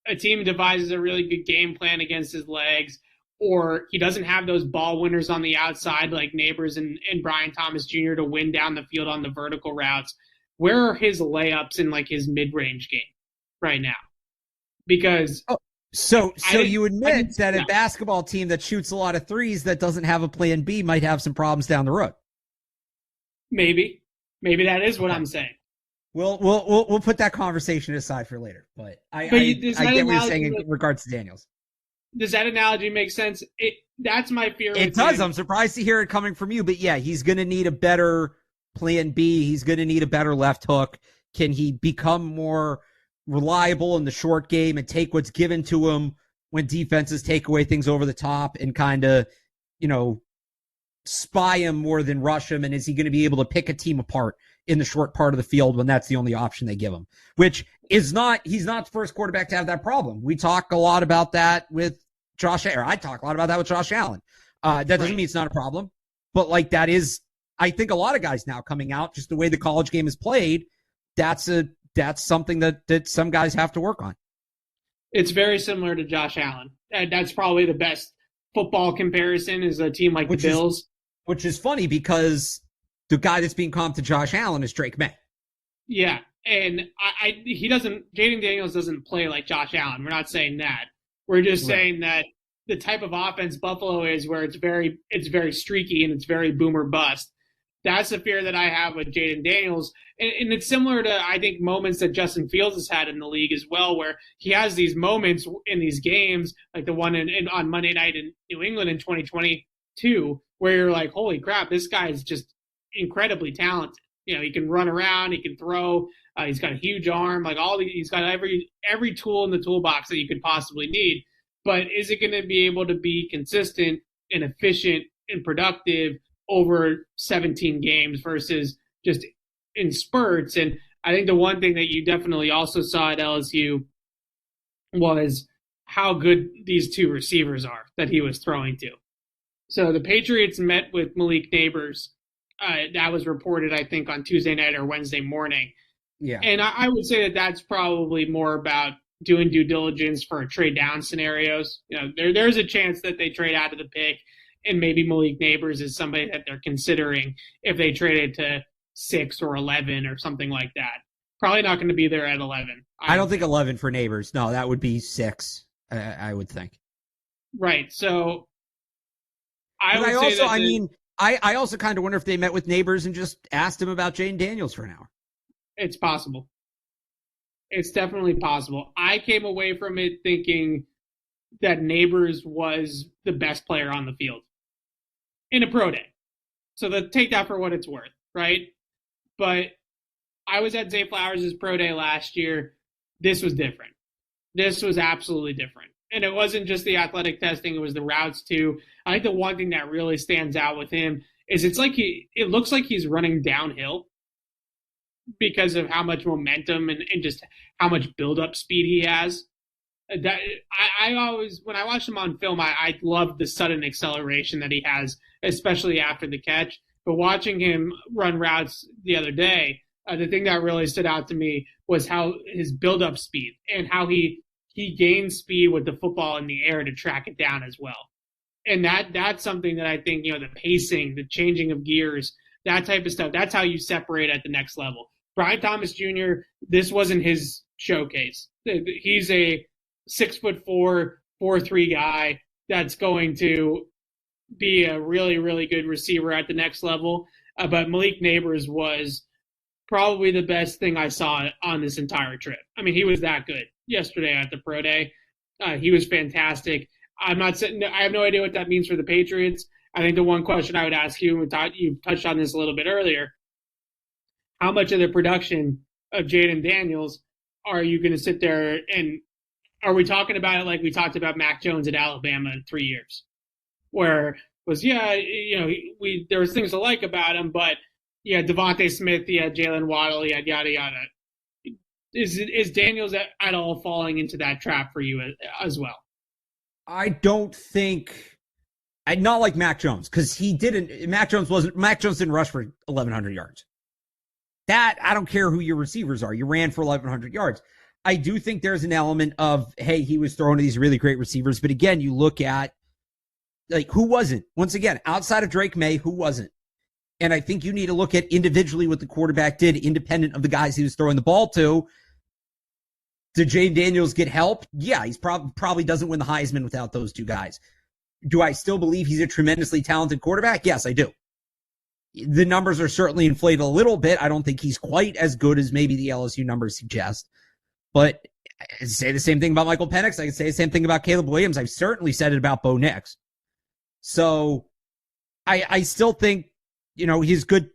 a team devises a really good game plan against his legs, or he doesn't have those ball winners on the outside like Neighbors and Brian Thomas Jr. to win down the field on the vertical routes? Where are his layups in his mid-range game right now? Because So you admit that a basketball team that shoots a lot of threes that doesn't have a plan B might have some problems down the road. Maybe that is what I'm saying. We'll put that conversation aside for later. But I get what you're saying in regards to Daniels. Does that analogy make sense? That's my fear. It does. I'm surprised to hear it coming from you. But yeah, he's going to need a better plan B. He's going to need a better left hook. Can he become more reliable in the short game and take what's given to him when defenses take away things over the top and kind of, spy him more than rush him? And is he going to be able to pick a team apart in the short part of the field when that's the only option they give him? Which is he's not the first quarterback to have that problem. We talk a lot about that with Josh Allen. I talk a lot about that with Josh Allen. That doesn't mean it's not a problem, but that is, I think a lot of guys now coming out, just the way the college game is played, that's something that some guys have to work on. It's very similar to Josh Allen. That's probably the best football comparison is a team like the Bills. Which is funny because the guy that's being comped to Josh Allen is Drake May. Yeah, and Jayden Daniels doesn't play like Josh Allen. We're not saying that. We're just saying that the type of offense Buffalo is, where it's very streaky and it's very boom or bust. that's the fear that I have with Jayden Daniels. And it's similar to, I think, moments that Justin Fields has had in the league as well, where he has these moments in these games, like the one on Monday night in New England in 2022, where you're like, holy crap, this guy is just incredibly talented. He can run around, he can throw, he's got a huge arm, he's got every tool in the toolbox that you could possibly need. But is it going to be able to be consistent and efficient and productive over 17 games versus just in spurts? And I think the one thing that you definitely also saw at LSU was how good these two receivers are that he was throwing to. So the Patriots met with Malik Nabers. That was reported, I think, on Tuesday night or Wednesday morning. Yeah. And I would say that that's probably more about doing due diligence for trade down scenarios. There's a chance that they trade out of the pick, and maybe Malik Nabers is somebody that they're considering if they traded to 6 or 11 or something like that. Probably not going to be there at 11. I don't think 11 for Nabers. No, that would be 6, I would think. Right. So I also kind of wonder if they met with Nabers and just asked him about Jayden Daniels for an hour. It's possible. It's definitely possible. I came away from it thinking that Nabers was the best player on the field in a pro day. So take that for what it's worth, right? But I was at Zay Flowers' pro day last year. This was different. This was absolutely different. And it wasn't just the athletic testing, it was the routes too. I think the one thing that really stands out with him is it looks like he's running downhill because of how much momentum and just how much build-up speed he has. That I always, when I watch him on film, I love the sudden acceleration that he has, especially after the catch. But watching him run routes the other day, the thing that really stood out to me was how his build-up speed and how he gains speed with the football in the air to track it down as well. And that's something that I think, the pacing, the changing of gears, that type of stuff, that's how you separate at the next level. Brian Thomas Jr., this wasn't his showcase. He's a 6'4", 4'3" guy that's going to be a really, really good receiver at the next level. But Malik Nabers was probably the best thing I saw on this entire trip. I mean, he was that good yesterday at the pro day. He was fantastic. I have no idea what that means for the Patriots. I think the one question I would ask you, and you touched on this a little bit earlier, how much of the production of Jayden Daniels are you going to sit there and are we talking about it like we talked about Mac Jones at Alabama in 3 years? Where it was, there was things to like about him, but yeah, Devontae Smith, he had Jalen Waddle, he had yada yada. Is Daniels at all falling into that trap for you as well? I don't think, not like Mac Jones, because Mac Jones didn't rush for 1,100 yards. That, I don't care who your receivers are. You ran for 1,100 yards. I do think there's an element of, hey, he was throwing to these really great receivers. But again, you look at, who wasn't? Once again, outside of Drake May, who wasn't? And I think you need to look at individually what the quarterback did, independent of the guys he was throwing the ball to. Did Jayden Daniels get help? Yeah, he's probably doesn't win the Heisman without those two guys. Do I still believe he's a tremendously talented quarterback? Yes, I do. The numbers are certainly inflated a little bit. I don't think he's quite as good as maybe the LSU numbers suggest. But I can say the same thing about Michael Penix. I can say the same thing about Caleb Williams. I've certainly said it about Bo Nix. So I still think, he's good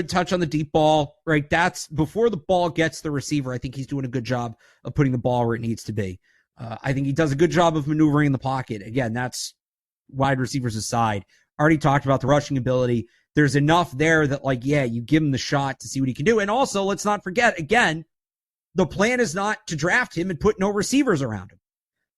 touch on the deep ball, right? That's before the ball gets the receiver. I think he's doing a good job of putting the ball where it needs to be. I think he does a good job of maneuvering in the pocket. Again, that's wide receivers aside. Already talked about the rushing ability. There's enough there that, you give him the shot to see what he can do. And also, let's not forget, again, the plan is not to draft him and put no receivers around him.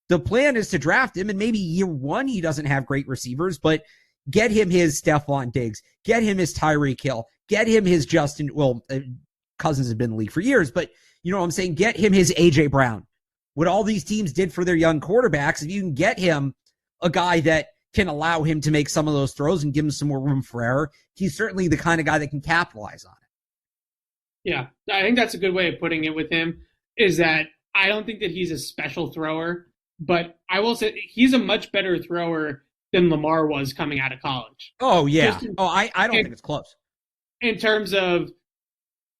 The plan is to draft him, and maybe year one he doesn't have great receivers, but get him his Stephon Diggs, get him his Tyreek Hill, get him his Cousins has been in the league for years, but you know what I'm saying? Get him his A.J. Brown. What all these teams did for their young quarterbacks, if you can get him a guy that can allow him to make some of those throws and give him some more room for error, he's certainly the kind of guy that can capitalize on it. Yeah, I think that's a good way of putting it with him, is that I don't think that he's a special thrower, but I will say he's a much better thrower than Lamar was coming out of college. Oh, yeah. I don't think it's close. in terms of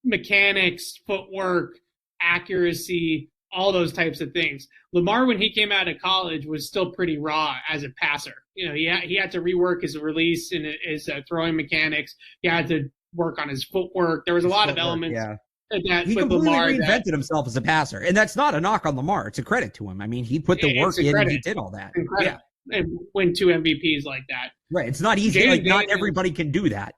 mechanics, footwork, accuracy, all those types of things. Lamar, when he came out of college, was still pretty raw as a passer. He had to rework his release and his throwing mechanics. He had to work on his footwork. There was a lot of elements. Yeah. That he with completely Lamar reinvented himself as a passer, and that's not a knock on Lamar. It's a credit to him. I mean, he put the work in and he did all that. Yeah, and win 2 MVPs like that. Right. It's not easy. Like, not everybody can do that.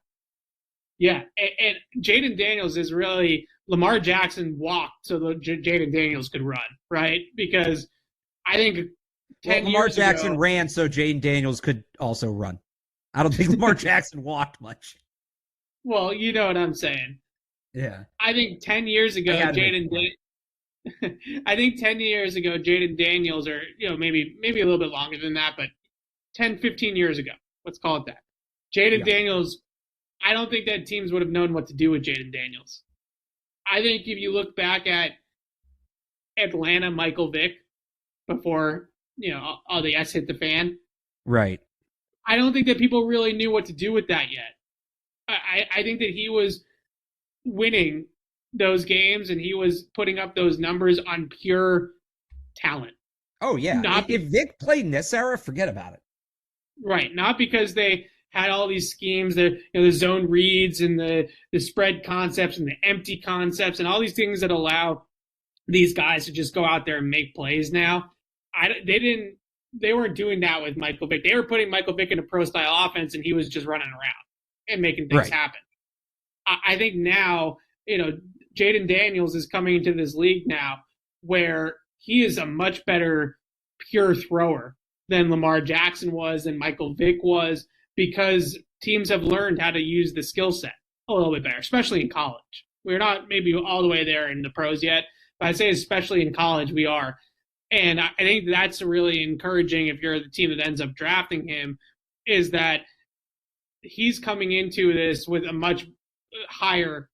Yeah, and Jayden Daniels is really Lamar Jackson walked so that Jayden Daniels could run, right? Because I think Lamar Jackson ran so Jayden Daniels could also run. I don't think Lamar Jackson walked much. Well, you know what I'm saying. Yeah. I think 10 years ago, Jayden Daniels, or maybe a little bit longer than that, but 10, 15 years ago, let's call it that. Jayden Daniels, I don't think that teams would have known what to do with Jayden Daniels. I think if you look back at Atlanta, Michael Vick, before all the S hit the fan, right? I don't think that people really knew what to do with that yet. I think that he was winning those games and he was putting up those numbers on pure talent. Oh yeah, if Vic played in this era, forget about it. Right, not because they had all these schemes, the zone reads and the spread concepts and the empty concepts and all these things that allow these guys to just go out there and make plays now. They weren't doing that with Michael Vick. They were putting Michael Vick in a pro-style offense and he was just running around and making things happen. I think now, Jayden Daniels is coming into this league now where he is a much better pure thrower than Lamar Jackson was and Michael Vick was, because teams have learned how to use the skill set a little bit better, especially in college. We're not maybe all the way there in the pros yet, but I'd say especially in college we are. And I think that's really encouraging if you're the team that ends up drafting him, is that he's coming into this with a much higher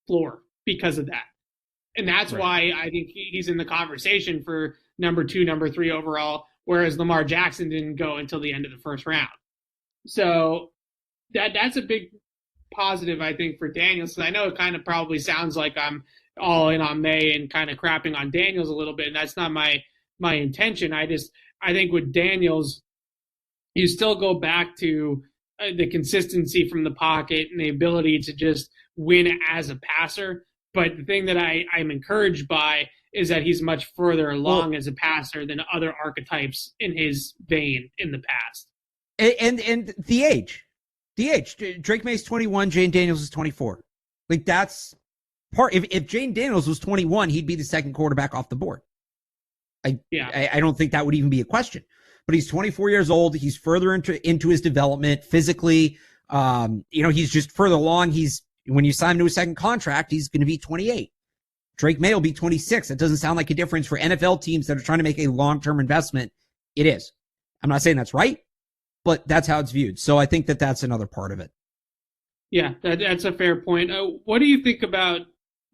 floor because of that. And that's why I think he's in the conversation for number 2, number 3 overall, whereas Lamar Jackson didn't go until the end of the first round. So that's a big positive, I think, for Daniels. I know it kind of probably sounds like I'm all in on Maye and kind of crapping on Daniels a little bit, and that's not my intention. I think with Daniels, you still go back to the consistency from the pocket and the ability to just win as a passer. But the thing that I'm encouraged by is that he's much further along as a passer than other archetypes in his vein in the past. And the age. Drake Maye's 21, Jayden Daniels is 24. Like, that's part. If Jayden Daniels was 21, he'd be the second quarterback off the board. I don't think that would even be a question. But he's 24 years old. He's further into his development physically. He's just further along. When you sign him to a second contract, he's going to be 28. Drake Maye will be 26. That doesn't sound like a difference for NFL teams that are trying to make a long-term investment. It is. I'm not saying that's right, but that's how it's viewed. So I think that that's another part of it. Yeah, that's a fair point. What do you think about,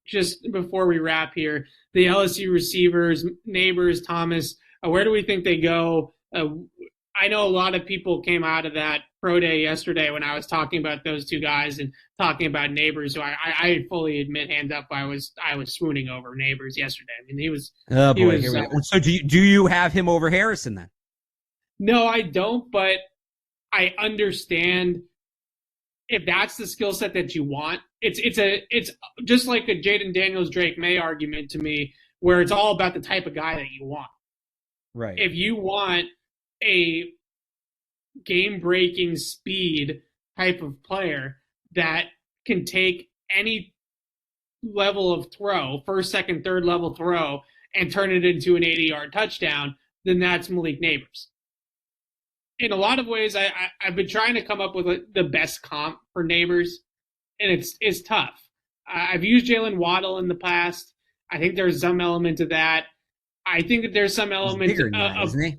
just before we wrap here, the LSU receivers, Neighbors, Thomas? Where do we think they go? I know a lot of people came out of that pro day yesterday when I was talking about those two guys and talking about Neighbors, who I fully admit, hand up, I was swooning over Neighbors yesterday. I mean, he was. Oh boy, here we go. So do you have him over Harrison then? No, I don't, but I understand if that's the skill set that you want. It's just like a Jayden Daniels, Drake Maye argument to me, where it's all about the type of guy that you want. Right. If you want a game-breaking speed type of player that can take any level of throw, first, second, third level throw, and turn it into an 80-yard touchdown, then that's Malik Neighbors. In a lot of ways, I've been trying to come up with the best comp for Neighbors, and it's tough. I've used Jalen Waddle in the past. I think there's some element of that. I think that there's some element isn't he?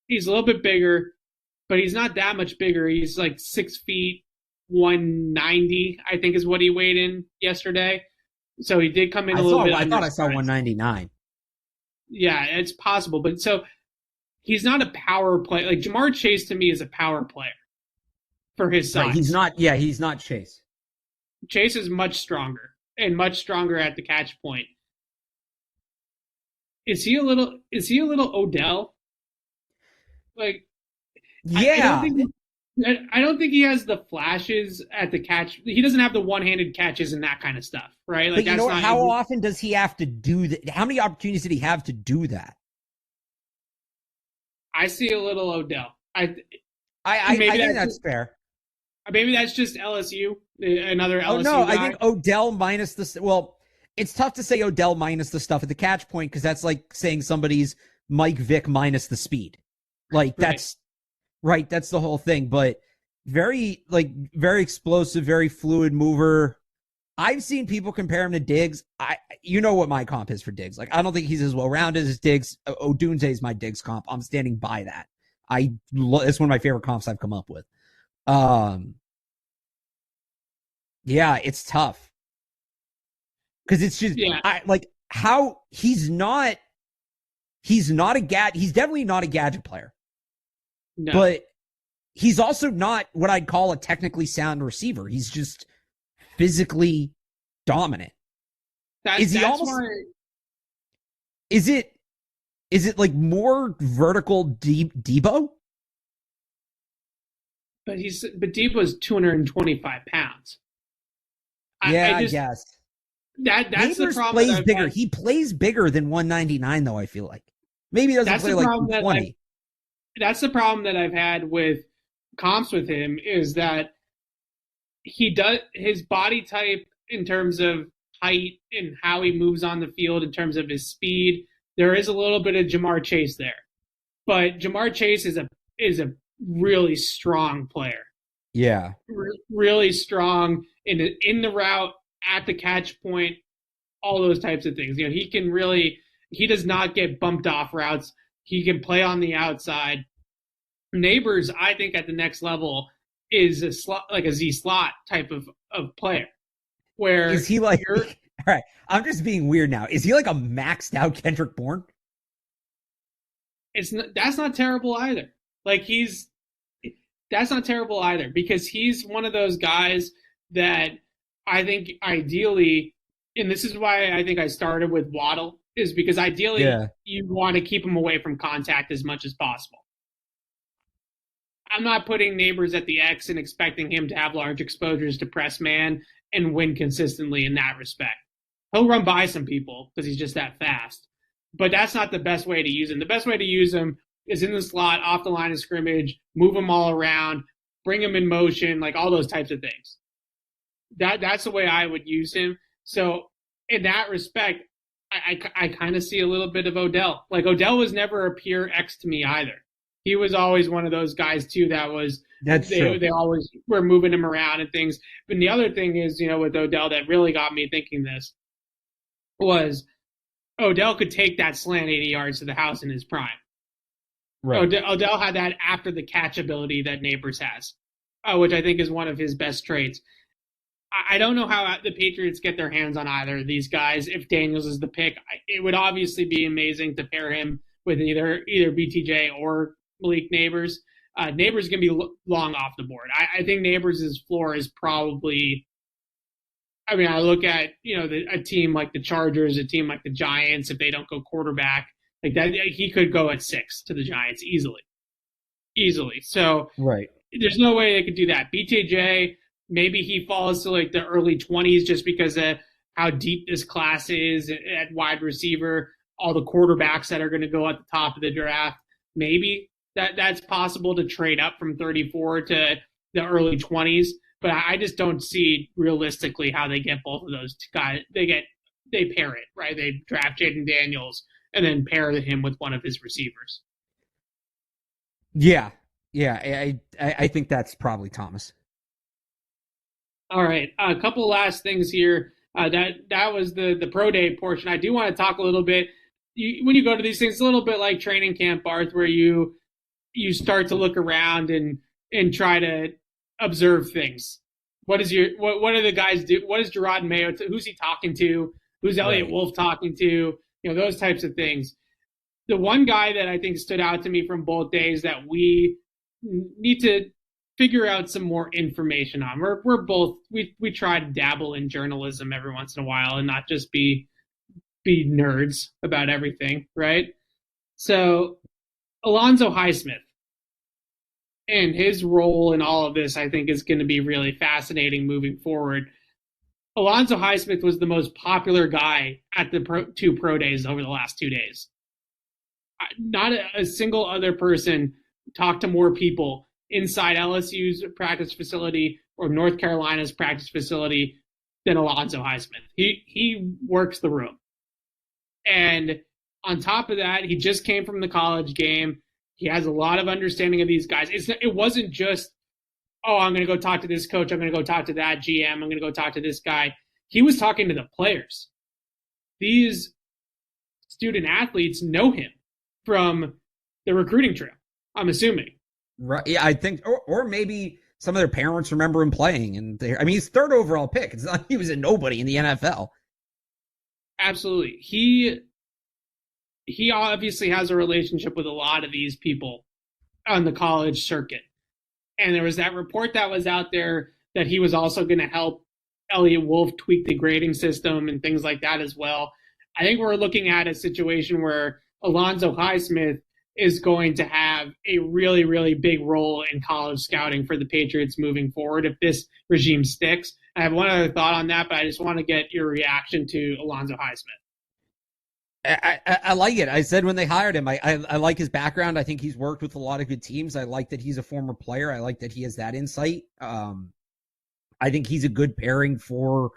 He's a little bit bigger, but he's not that much bigger. He's like 6 feet, 190, I think is what he weighed in yesterday. So he did come in a little bit. I thought I saw 199. Yeah, it's possible. But so he's not a power player. Like, Jamar Chase to me is a power player for his size. Right, he's not Chase. Chase is much stronger and much stronger at the catch point. Is he a little Odell? Like, Yeah. I don't think he has the flashes at the catch. He doesn't have the one-handed catches and that kind of stuff, right? Like, but you know what? How often does he have to do that? How many opportunities did he have to do that? I see a little Odell. I think that's fair. Maybe that's just LSU, another LSU. Oh no, guy. I think Odell minus the it's tough to say Odell minus the stuff at the catch point because that's like saying somebody's Mike Vick minus the speed. Like that's right. That's the whole thing. But very explosive, very fluid mover. I've seen people compare him to Diggs. You know what my comp is for Diggs. Like I don't think he's as well rounded as Diggs. Odunze is my Diggs comp. I'm standing by that. It's one of my favorite comps I've come up with. Yeah, it's tough. Because it's just how he's definitely not a gadget player. No. But he's also not what I'd call a technically sound receiver. He's just physically dominant. Is it like more vertical Debo? But Debo's 225 pounds. I guess. That's Neighbors the problem. Plays bigger. He plays bigger than 199, though. I feel like maybe he doesn't play like 220. That's the problem that I've had with comps with him is that his body type in terms of height and how he moves on the field in terms of his speed. There is a little bit of Jamar Chase there, but Jamar Chase is a really strong player. Yeah, really strong in the route, at the catch point, all those types of things. You know, he does not get bumped off routes. He can play on the outside. Neighbors, I think at the next level is a slot, like a Z slot type of player. Where is he like? All right, I'm just being weird now. Is he like a maxed out Kendrick Bourne? That's not terrible either. That's not terrible either because he's one of those guys that I think ideally, and this is why I think I started with Waddle, is because ideally you want to keep him away from contact as much as possible. I'm not putting Neighbors at the X and expecting him to have large exposures to press man and win consistently in that respect. He'll run by some people because he's just that fast. But that's not the best way to use him. The best way to use him is in the slot, off the line of scrimmage, move him all around, bring him in motion, like all those types of things. That's the way I would use him. So in that respect, I kind of see a little bit of Odell. Like Odell was never a pure X to me either. He was always one of those guys too they always were moving him around and things. But the other thing is, with Odell that really got me thinking this was Odell could take that slant 80 yards to the house in his prime. Right. Odell had that after the catch ability that Neighbors has, which I think is one of his best traits. I don't know how the Patriots get their hands on either of these guys. If Daniels is the pick, it would obviously be amazing to pair him with either BTJ or Malik Neighbors. Neighbors going to be long off the board. I think Neighbors' floor is probably. I mean, I look at a team like the Chargers, a team like the Giants. If they don't go quarterback like that, he could go at 6 to the Giants easily. So right, there's no way they could do that. BTJ. Maybe he falls to like the early 20s just because of how deep this class is at wide receiver, all the quarterbacks that are going to go at the top of the draft. Maybe that's possible to trade up from 34 to the early 20s, but I just don't see realistically how they get both of those guys. They pair it, right? They draft Jayden Daniels and then pair him with one of his receivers. Yeah. I think that's probably Thomas. All right, a couple last things here. That was the pro day portion. I do want to talk a little bit. When you go to these things, it's a little bit like training camp, Barth, where you start to look around and try to observe things. What are the guys do? What is Gerard Mayo? Who's he talking to? Who's Elliott Wolf talking to? Those types of things. The one guy that I think stood out to me from both days that we need to figure out some more information on. We're both we try to dabble in journalism every once in a while and not just be nerds about everything, right? So Alonzo Highsmith and his role in all of this, I think, is going to be really fascinating moving forward. Alonzo Highsmith was the most popular guy at the two pro days over the last 2 days. Not a single other person talked to more people inside LSU's practice facility or North Carolina's practice facility than Alonzo Highsmith. He works the room. And on top of that, he just came from the college game. He has a lot of understanding of these guys. It wasn't just, oh, I'm going to go talk to this coach. I'm going to go talk to that GM. I'm going to go talk to this guy. He was talking to the players. These student athletes know him from the recruiting trail, I'm assuming. Right. Yeah, I think, or maybe some of their parents remember him playing. And he's third overall pick. It's not like he was a nobody in the NFL. Absolutely. He obviously has a relationship with a lot of these people on the college circuit. And there was that report that was out there that he was also going to help Elliott Wolf tweak the grading system and things like that as well. I think we're looking at a situation where Alonzo Highsmith is going to have a really, really big role in college scouting for the Patriots moving forward if this regime sticks. I have one other thought on that, but I just want to get your reaction to Alonzo Highsmith. I like it. I said when they hired him, I like his background. I think he's worked with a lot of good teams. I like that he's a former player. I like that he has that insight. I think he's a good pairing for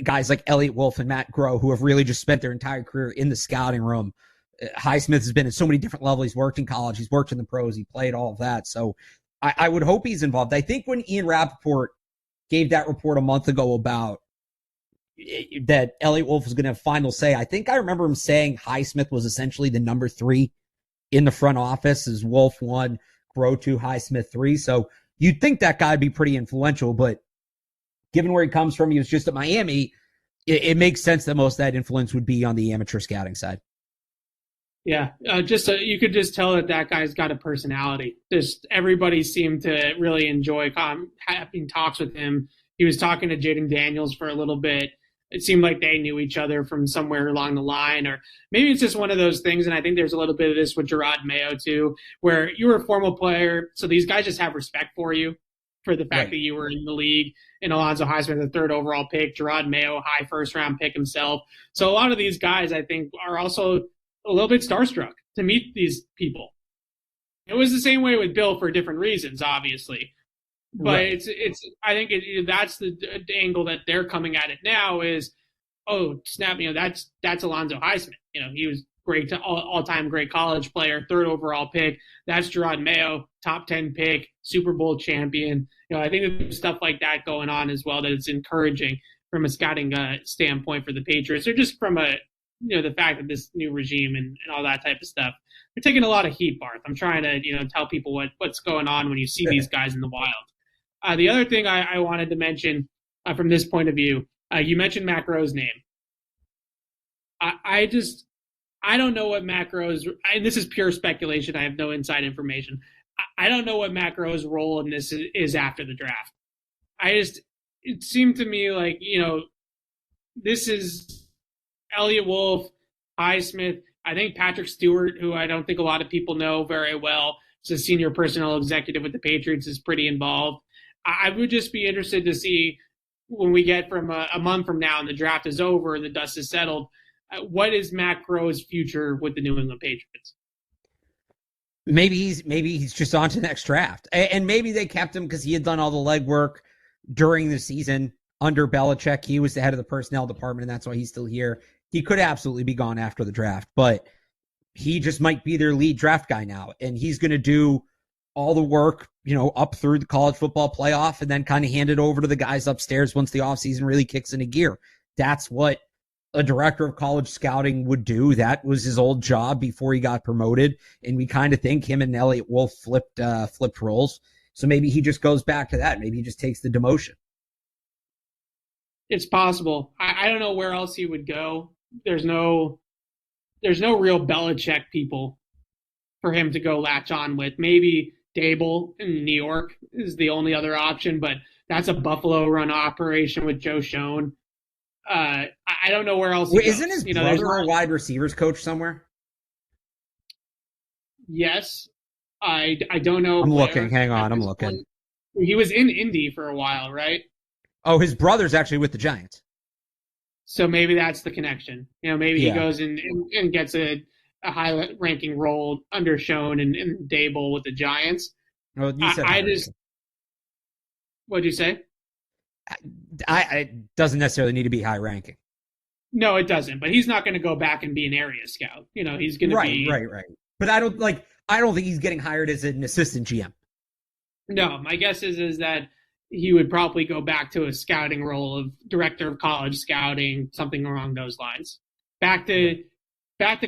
guys like Elliott Wolf and Matt Groh, who have really just spent their entire career in the scouting room. Highsmith has been at so many different levels. He's worked in college. He's worked in the pros. He played all of that. So I would hope he's involved. I think when Ian Rappaport gave that report a month ago about that Elliott Wolf was going to have final say, I think I remember him saying Highsmith was essentially the number 3 in the front office as Wolf 1, Groh 2, Highsmith 3. So you'd think that guy would be pretty influential, but given where he comes from, he was just at Miami, it makes sense that most of that influence would be on the amateur scouting side. Yeah, you could just tell that guy's got a personality. Just everybody seemed to really enjoy having talks with him. He was talking to Jayden Daniels for a little bit. It seemed like they knew each other from somewhere along the line, or maybe it's just one of those things. And I think there's a little bit of this with Gerard Mayo too, where you were a former player, so these guys just have respect for you for the fact that you were in the league. And Alonzo Highsmith, the 3rd overall pick, Gerard Mayo, high first-round pick himself. So a lot of these guys, I think, are also a little bit starstruck to meet these people. It was the same way with Bill for different reasons, obviously. But it's I think that's the angle that they're coming at it now is, oh, snap, that's Alonzo Highsmith. He was great, all-time great college player, 3rd overall pick. That's Gerard Mayo, top 10 pick, Super Bowl champion. I think there's stuff like that going on as well that it's encouraging from a scouting standpoint for the Patriots, or just from the fact that this new regime and all that type of stuff. They're taking a lot of heat, Barth. I'm trying to tell people what's going on when you see these guys in the wild. The other thing I wanted to mention from this point of view, you mentioned Matt Groh's name. I don't know what Matt Groh's, and this is pure speculation. I have no inside information. I don't know what Matt Groh's role in this is after the draft. It seemed to me like, this is Elliott Wolf, Highsmith. I think Patrick Stewart, who I don't think a lot of people know very well, is a senior personnel executive with the Patriots, is pretty involved. I would just be interested to see when we get from a month from now and the draft is over and the dust is settled, what is Matt Groh's future with the New England Patriots? Maybe he's just on to the next draft. And maybe they kept him because he had done all the legwork during the season under Belichick. He was the head of the personnel department, and that's why he's still here. He could absolutely be gone after the draft, but he just might be their lead draft guy now. And he's going to do all the work, up through the college football playoff and then kind of hand it over to the guys upstairs once the offseason really kicks into gear. That's what a director of college scouting would do. That was his old job before he got promoted. And we kind of think him and Elliott Wolf flipped roles. So maybe he just goes back to that. Maybe he just takes the demotion. It's possible. I don't know where else he would go. There's no real Belichick people for him to go latch on with. Maybe Dable in New York is the only other option, but that's a Buffalo run operation with Joe Schoen. I don't know where else. Isn't his brother a wide receivers coach somewhere? Yes, I don't know. I'm looking. Hang on, I'm looking. He was in Indy for a while, right? Oh, his brother's actually with the Giants. So maybe that's the connection. Maybe he goes and gets a high-ranking role under Schoen and Dable with the Giants. Well, you said what'd you say? It doesn't necessarily need to be high-ranking. No, it doesn't. But he's not going to go back and be an area scout. He's going to be right. But I don't think he's getting hired as an assistant GM. No, my guess is that he would probably go back to a scouting role of director of college scouting, something along those lines. Back to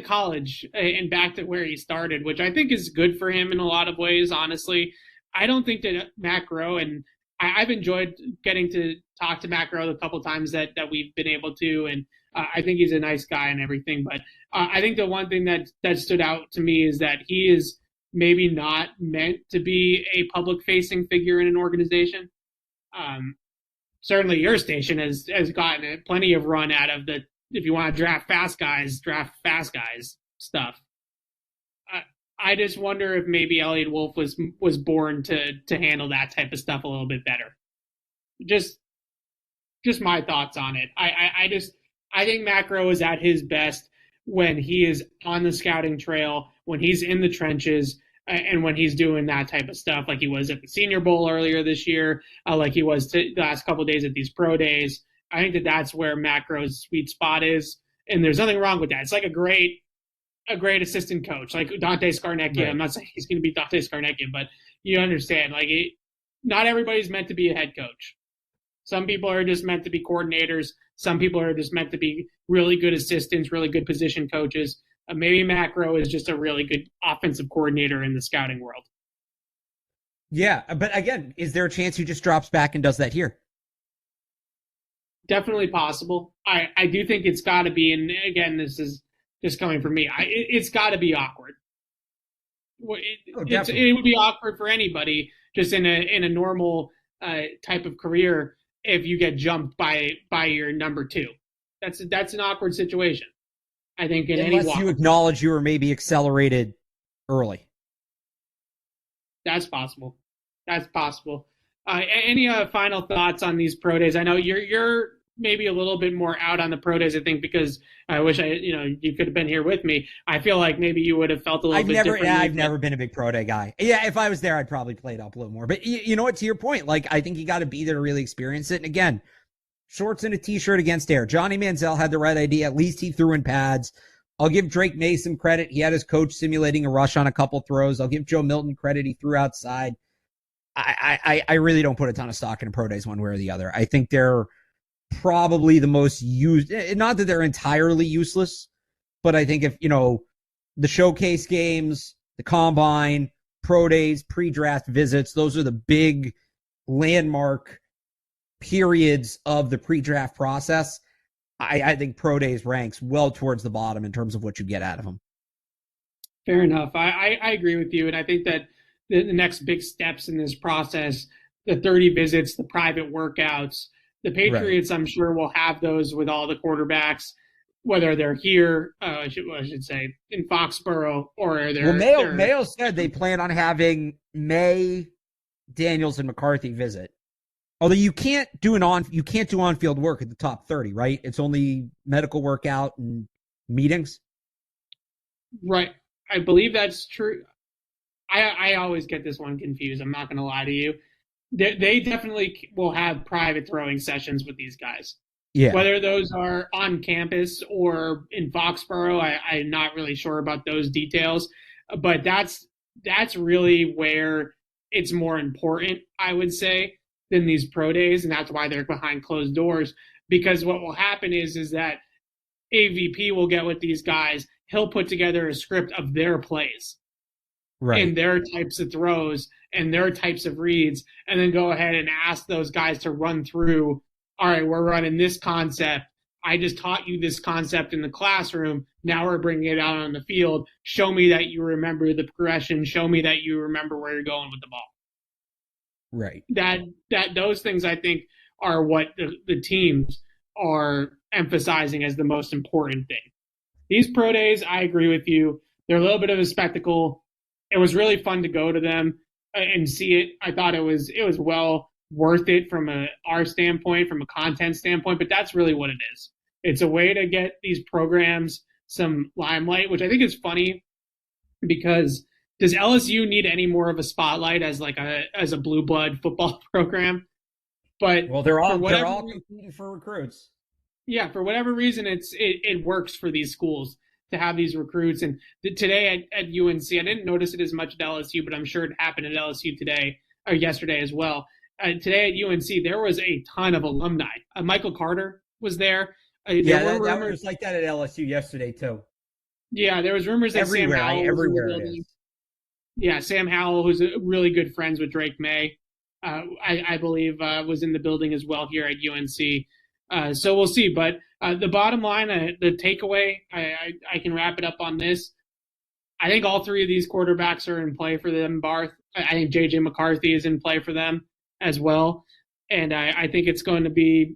college and back to where he started, which I think is good for him in a lot of ways, honestly. I don't think that Matt Groh, and I've enjoyed getting to talk to Matt Groh a couple times that we've been able to, and I think he's a nice guy and everything. But I think the one thing that stood out to me is that he is maybe not meant to be a public-facing figure in an organization. Certainly your station has gotten plenty of run out of the, if you want to draft fast guys stuff. I just wonder if maybe Elliot Wolf was born to handle that type of stuff a little bit better. Just my thoughts on it. I think Matt Groh is at his best when he is on the scouting trail, when he's in the trenches, and when he's doing that type of stuff, like he was at the Senior Bowl earlier this year, like he was the last couple of days at these pro days. I think that's where Matt Groh's sweet spot is, and there's nothing wrong with that. It's like a great assistant coach, like Dante Scarnecchia. Right. I'm not saying he's going to be Dante Scarnecchia, but you understand, not everybody's meant to be a head coach. Some people are just meant to be coordinators. Some people are just meant to be really good assistants, really good position coaches. Maybe Matt Groh is just a really good offensive coordinator in the scouting world. Yeah, but again, is there a chance he just drops back and does that here? Definitely possible. I do think it's got to be, and again, this is just coming from me, it's got to be awkward. It would be awkward for anybody just in a normal type of career if you get jumped by your number two. That's an awkward situation. I think unless you acknowledge you were maybe accelerated early. That's possible. Any final thoughts on these pro days? I know you're maybe a little bit more out on the pro days, I think, because I wish you could have been here with me. I feel like maybe you would have felt a little bit different. I've never been a big pro day guy. Yeah, if I was there, I'd probably play it up a little more. But you know what? To your point, I think you got to be there to really experience it. And again, shorts and a t-shirt against air. Johnny Manziel had the right idea. At least he threw in pads. I'll give Drake May some credit. He had his coach simulating a rush on a couple throws. I'll give Joe Milton credit. He threw outside. I really don't put a ton of stock in pro days one way or the other. I think they're probably the most used, not that they're entirely useless, but I think if, the showcase games, the combine, pro days, pre-draft visits, those are the big landmark periods of the pre-draft process. I think pro days ranks well towards the bottom in terms of what you get out of them. Fair enough. I agree with you. And I think that the next big steps in this process, the 30 visits, the private workouts, the Patriots, right, I'm sure will have those with all the quarterbacks, whether they're here, I should say, in Foxborough, or they're... Well, Mayo said they plan on having May, Daniels, and McCarthy visit. Although you can't do on-field work at the top 30, right? It's only medical workout and meetings. Right. I believe that's true. I always get this one confused. I'm not going to lie to you. They definitely will have private throwing sessions with these guys. Yeah. Whether those are on campus or in Foxborough, I'm not really sure about those details. But that's really where it's more important, I would say, than these pro days, and that's why they're behind closed doors. Because what will happen is that AVP will get with these guys. He'll put together a script of their plays, right, and their types of throws and their types of reads, and then go ahead and ask those guys to run through. All right, we're running this concept. I just taught you this concept in the classroom. Now we're bringing it out on the field. Show me that you remember the progression. Show me that you remember where you're going with the ball. Right. That those things, I think, are what the teams are emphasizing as the most important thing. These pro days, I agree with you. They're a little bit of a spectacle. It was really fun to go to them and see it. I thought it was well worth it from our standpoint, from a content standpoint, but that's really what it is. It's a way to get these programs some limelight, which I think is funny because does LSU need any more of a spotlight as a blue blood football program? But they're all competing for recruits. Yeah, for whatever reason, it works for these schools to have these recruits. And today at UNC, I didn't notice it as much at LSU, but I'm sure it happened at LSU today or yesterday as well. Today at UNC, there was a ton of alumni. Michael Carter was there. That was like that at LSU yesterday too. Yeah, there was rumors that everywhere, Sam Howell everywhere it is. Yeah, Sam Howell, who's really good friends with Drake May, I believe was in the building as well here at UNC. So we'll see. But the bottom line, the takeaway, I can wrap it up on this. I think all three of these quarterbacks are in play for them, Barth. I think J.J. McCarthy is in play for them as well. And I think it's going to be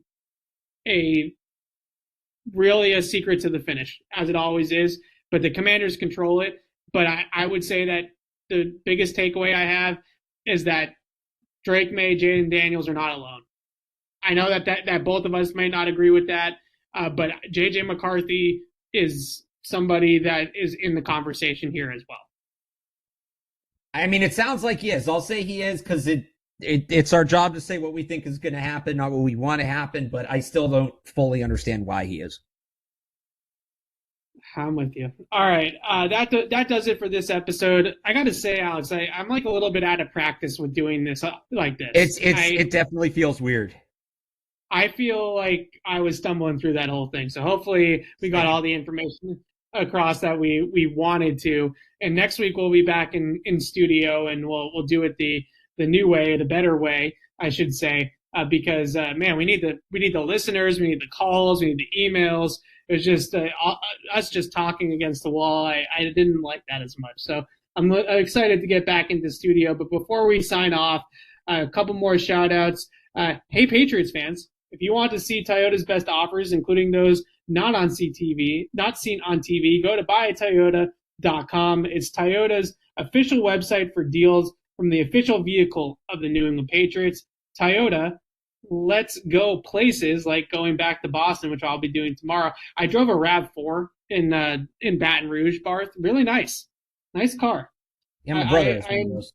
really a secret to the finish, as it always is. But the Commanders control it. But I would say that the biggest takeaway I have is that Drake May, Jayden Daniels are not alone. I know that both of us might not agree with that, but J.J. McCarthy is somebody that is in the conversation here as well. I mean, it sounds like he is. I'll say he is because it's our job to say what we think is going to happen, not what we want to happen, but I still don't fully understand why he is. I'm with you. All right. That does it for this episode. I got to say, Alex, I'm like a little bit out of practice with doing this like this. It definitely feels weird. I feel like I was stumbling through that whole thing. So hopefully we got all the information across that we wanted to. And next week we'll be back in studio and we'll do it the new way, the better way, I should say, because man, we need the listeners, we need the calls, we need the emails. It was just us just talking against the wall. I didn't like that as much. So I'm excited to get back into studio. But before we sign off, a couple more shout outs. Hey, Patriots fans, if you want to see Toyota's best offers, including those not seen on TV, go to buyatoyota.com. It's Toyota's official website for deals from the official vehicle of the New England Patriots. Toyota, let's go places like going back to Boston, which I'll be doing tomorrow. I drove a RAV4 in Baton Rouge, Barth. Really nice car. Yeah, my brother has one of those.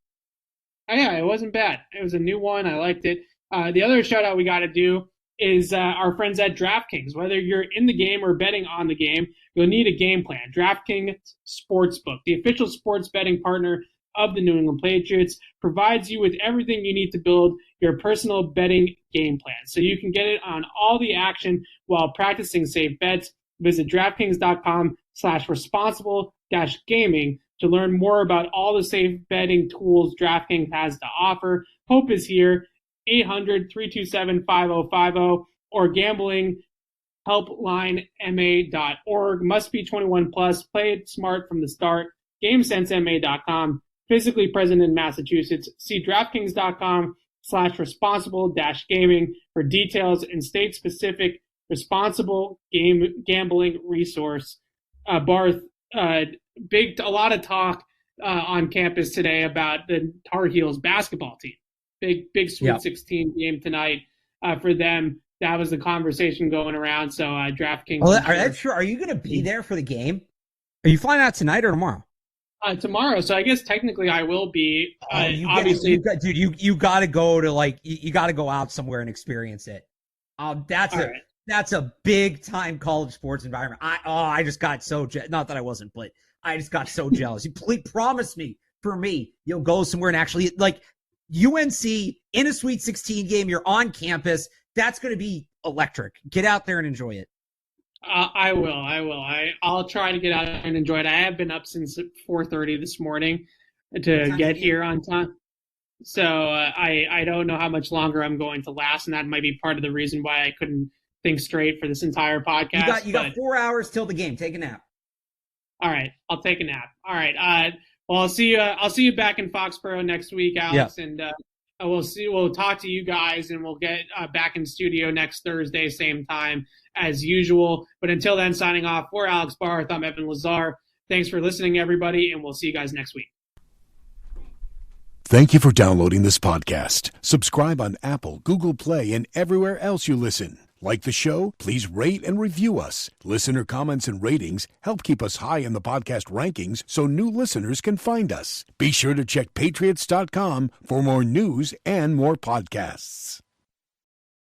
Yeah, it wasn't bad. It was a new one. I liked it. The other shout out we got to do is our friends at DraftKings. Whether you're in the game or betting on the game, you'll need a game plan. DraftKings Sportsbook, the official sports betting partner of the New England Patriots, provides you with everything you need to build your personal betting game plan. So you can get it on all the action while practicing safe bets. Visit DraftKings.com/responsible-gaming to learn more about all the safe betting tools DraftKings has to offer. Hope is here. 800-327-5050 or gamblinghelplinema.org. Must be 21 plus. Play it smart from the start. GameSenseMA.com. Physically present in Massachusetts. See DraftKings.com/responsible-gaming for details and state-specific responsible gambling resource. Barth, a lot of talk on campus today about the Tar Heels basketball team. Big Sweet 16 game tonight for them. That was the conversation going around. So DraftKings. Oh, are you going to be there for the game? Are you flying out tonight or tomorrow? Tomorrow. So I guess technically I will be. Obviously, you got to go to you got to go out somewhere and experience it. That's a big time college sports environment. I just got so not that I wasn't, but I just got so jealous. You please promise me you'll go somewhere and actually UNC in a Sweet 16 game. You're on campus. That's going to be electric. Get out there and enjoy it. I will. I'll try to get out and enjoy it. I have been up since 4:30 this morning to get here on time. So I don't know how much longer I'm going to last, and that might be part of the reason why I couldn't think straight for this entire podcast. You got 4 hours till the game. Take a nap. All right, I'll take a nap. All right. Well, I'll see you back in Foxborough next week, Alex, and we'll talk to you guys, and we'll get back in studio next Thursday, same time as usual. But until then, signing off for Alex Barth, I'm Evan Lazar. Thanks for listening, everybody, and we'll see you guys next week. Thank you for downloading this podcast. Subscribe on Apple, Google Play, and everywhere else you listen. Like the show? Please rate and review us. Listener comments and ratings help keep us high in the podcast rankings so new listeners can find us. Be sure to check Patriots.com for more news and more podcasts.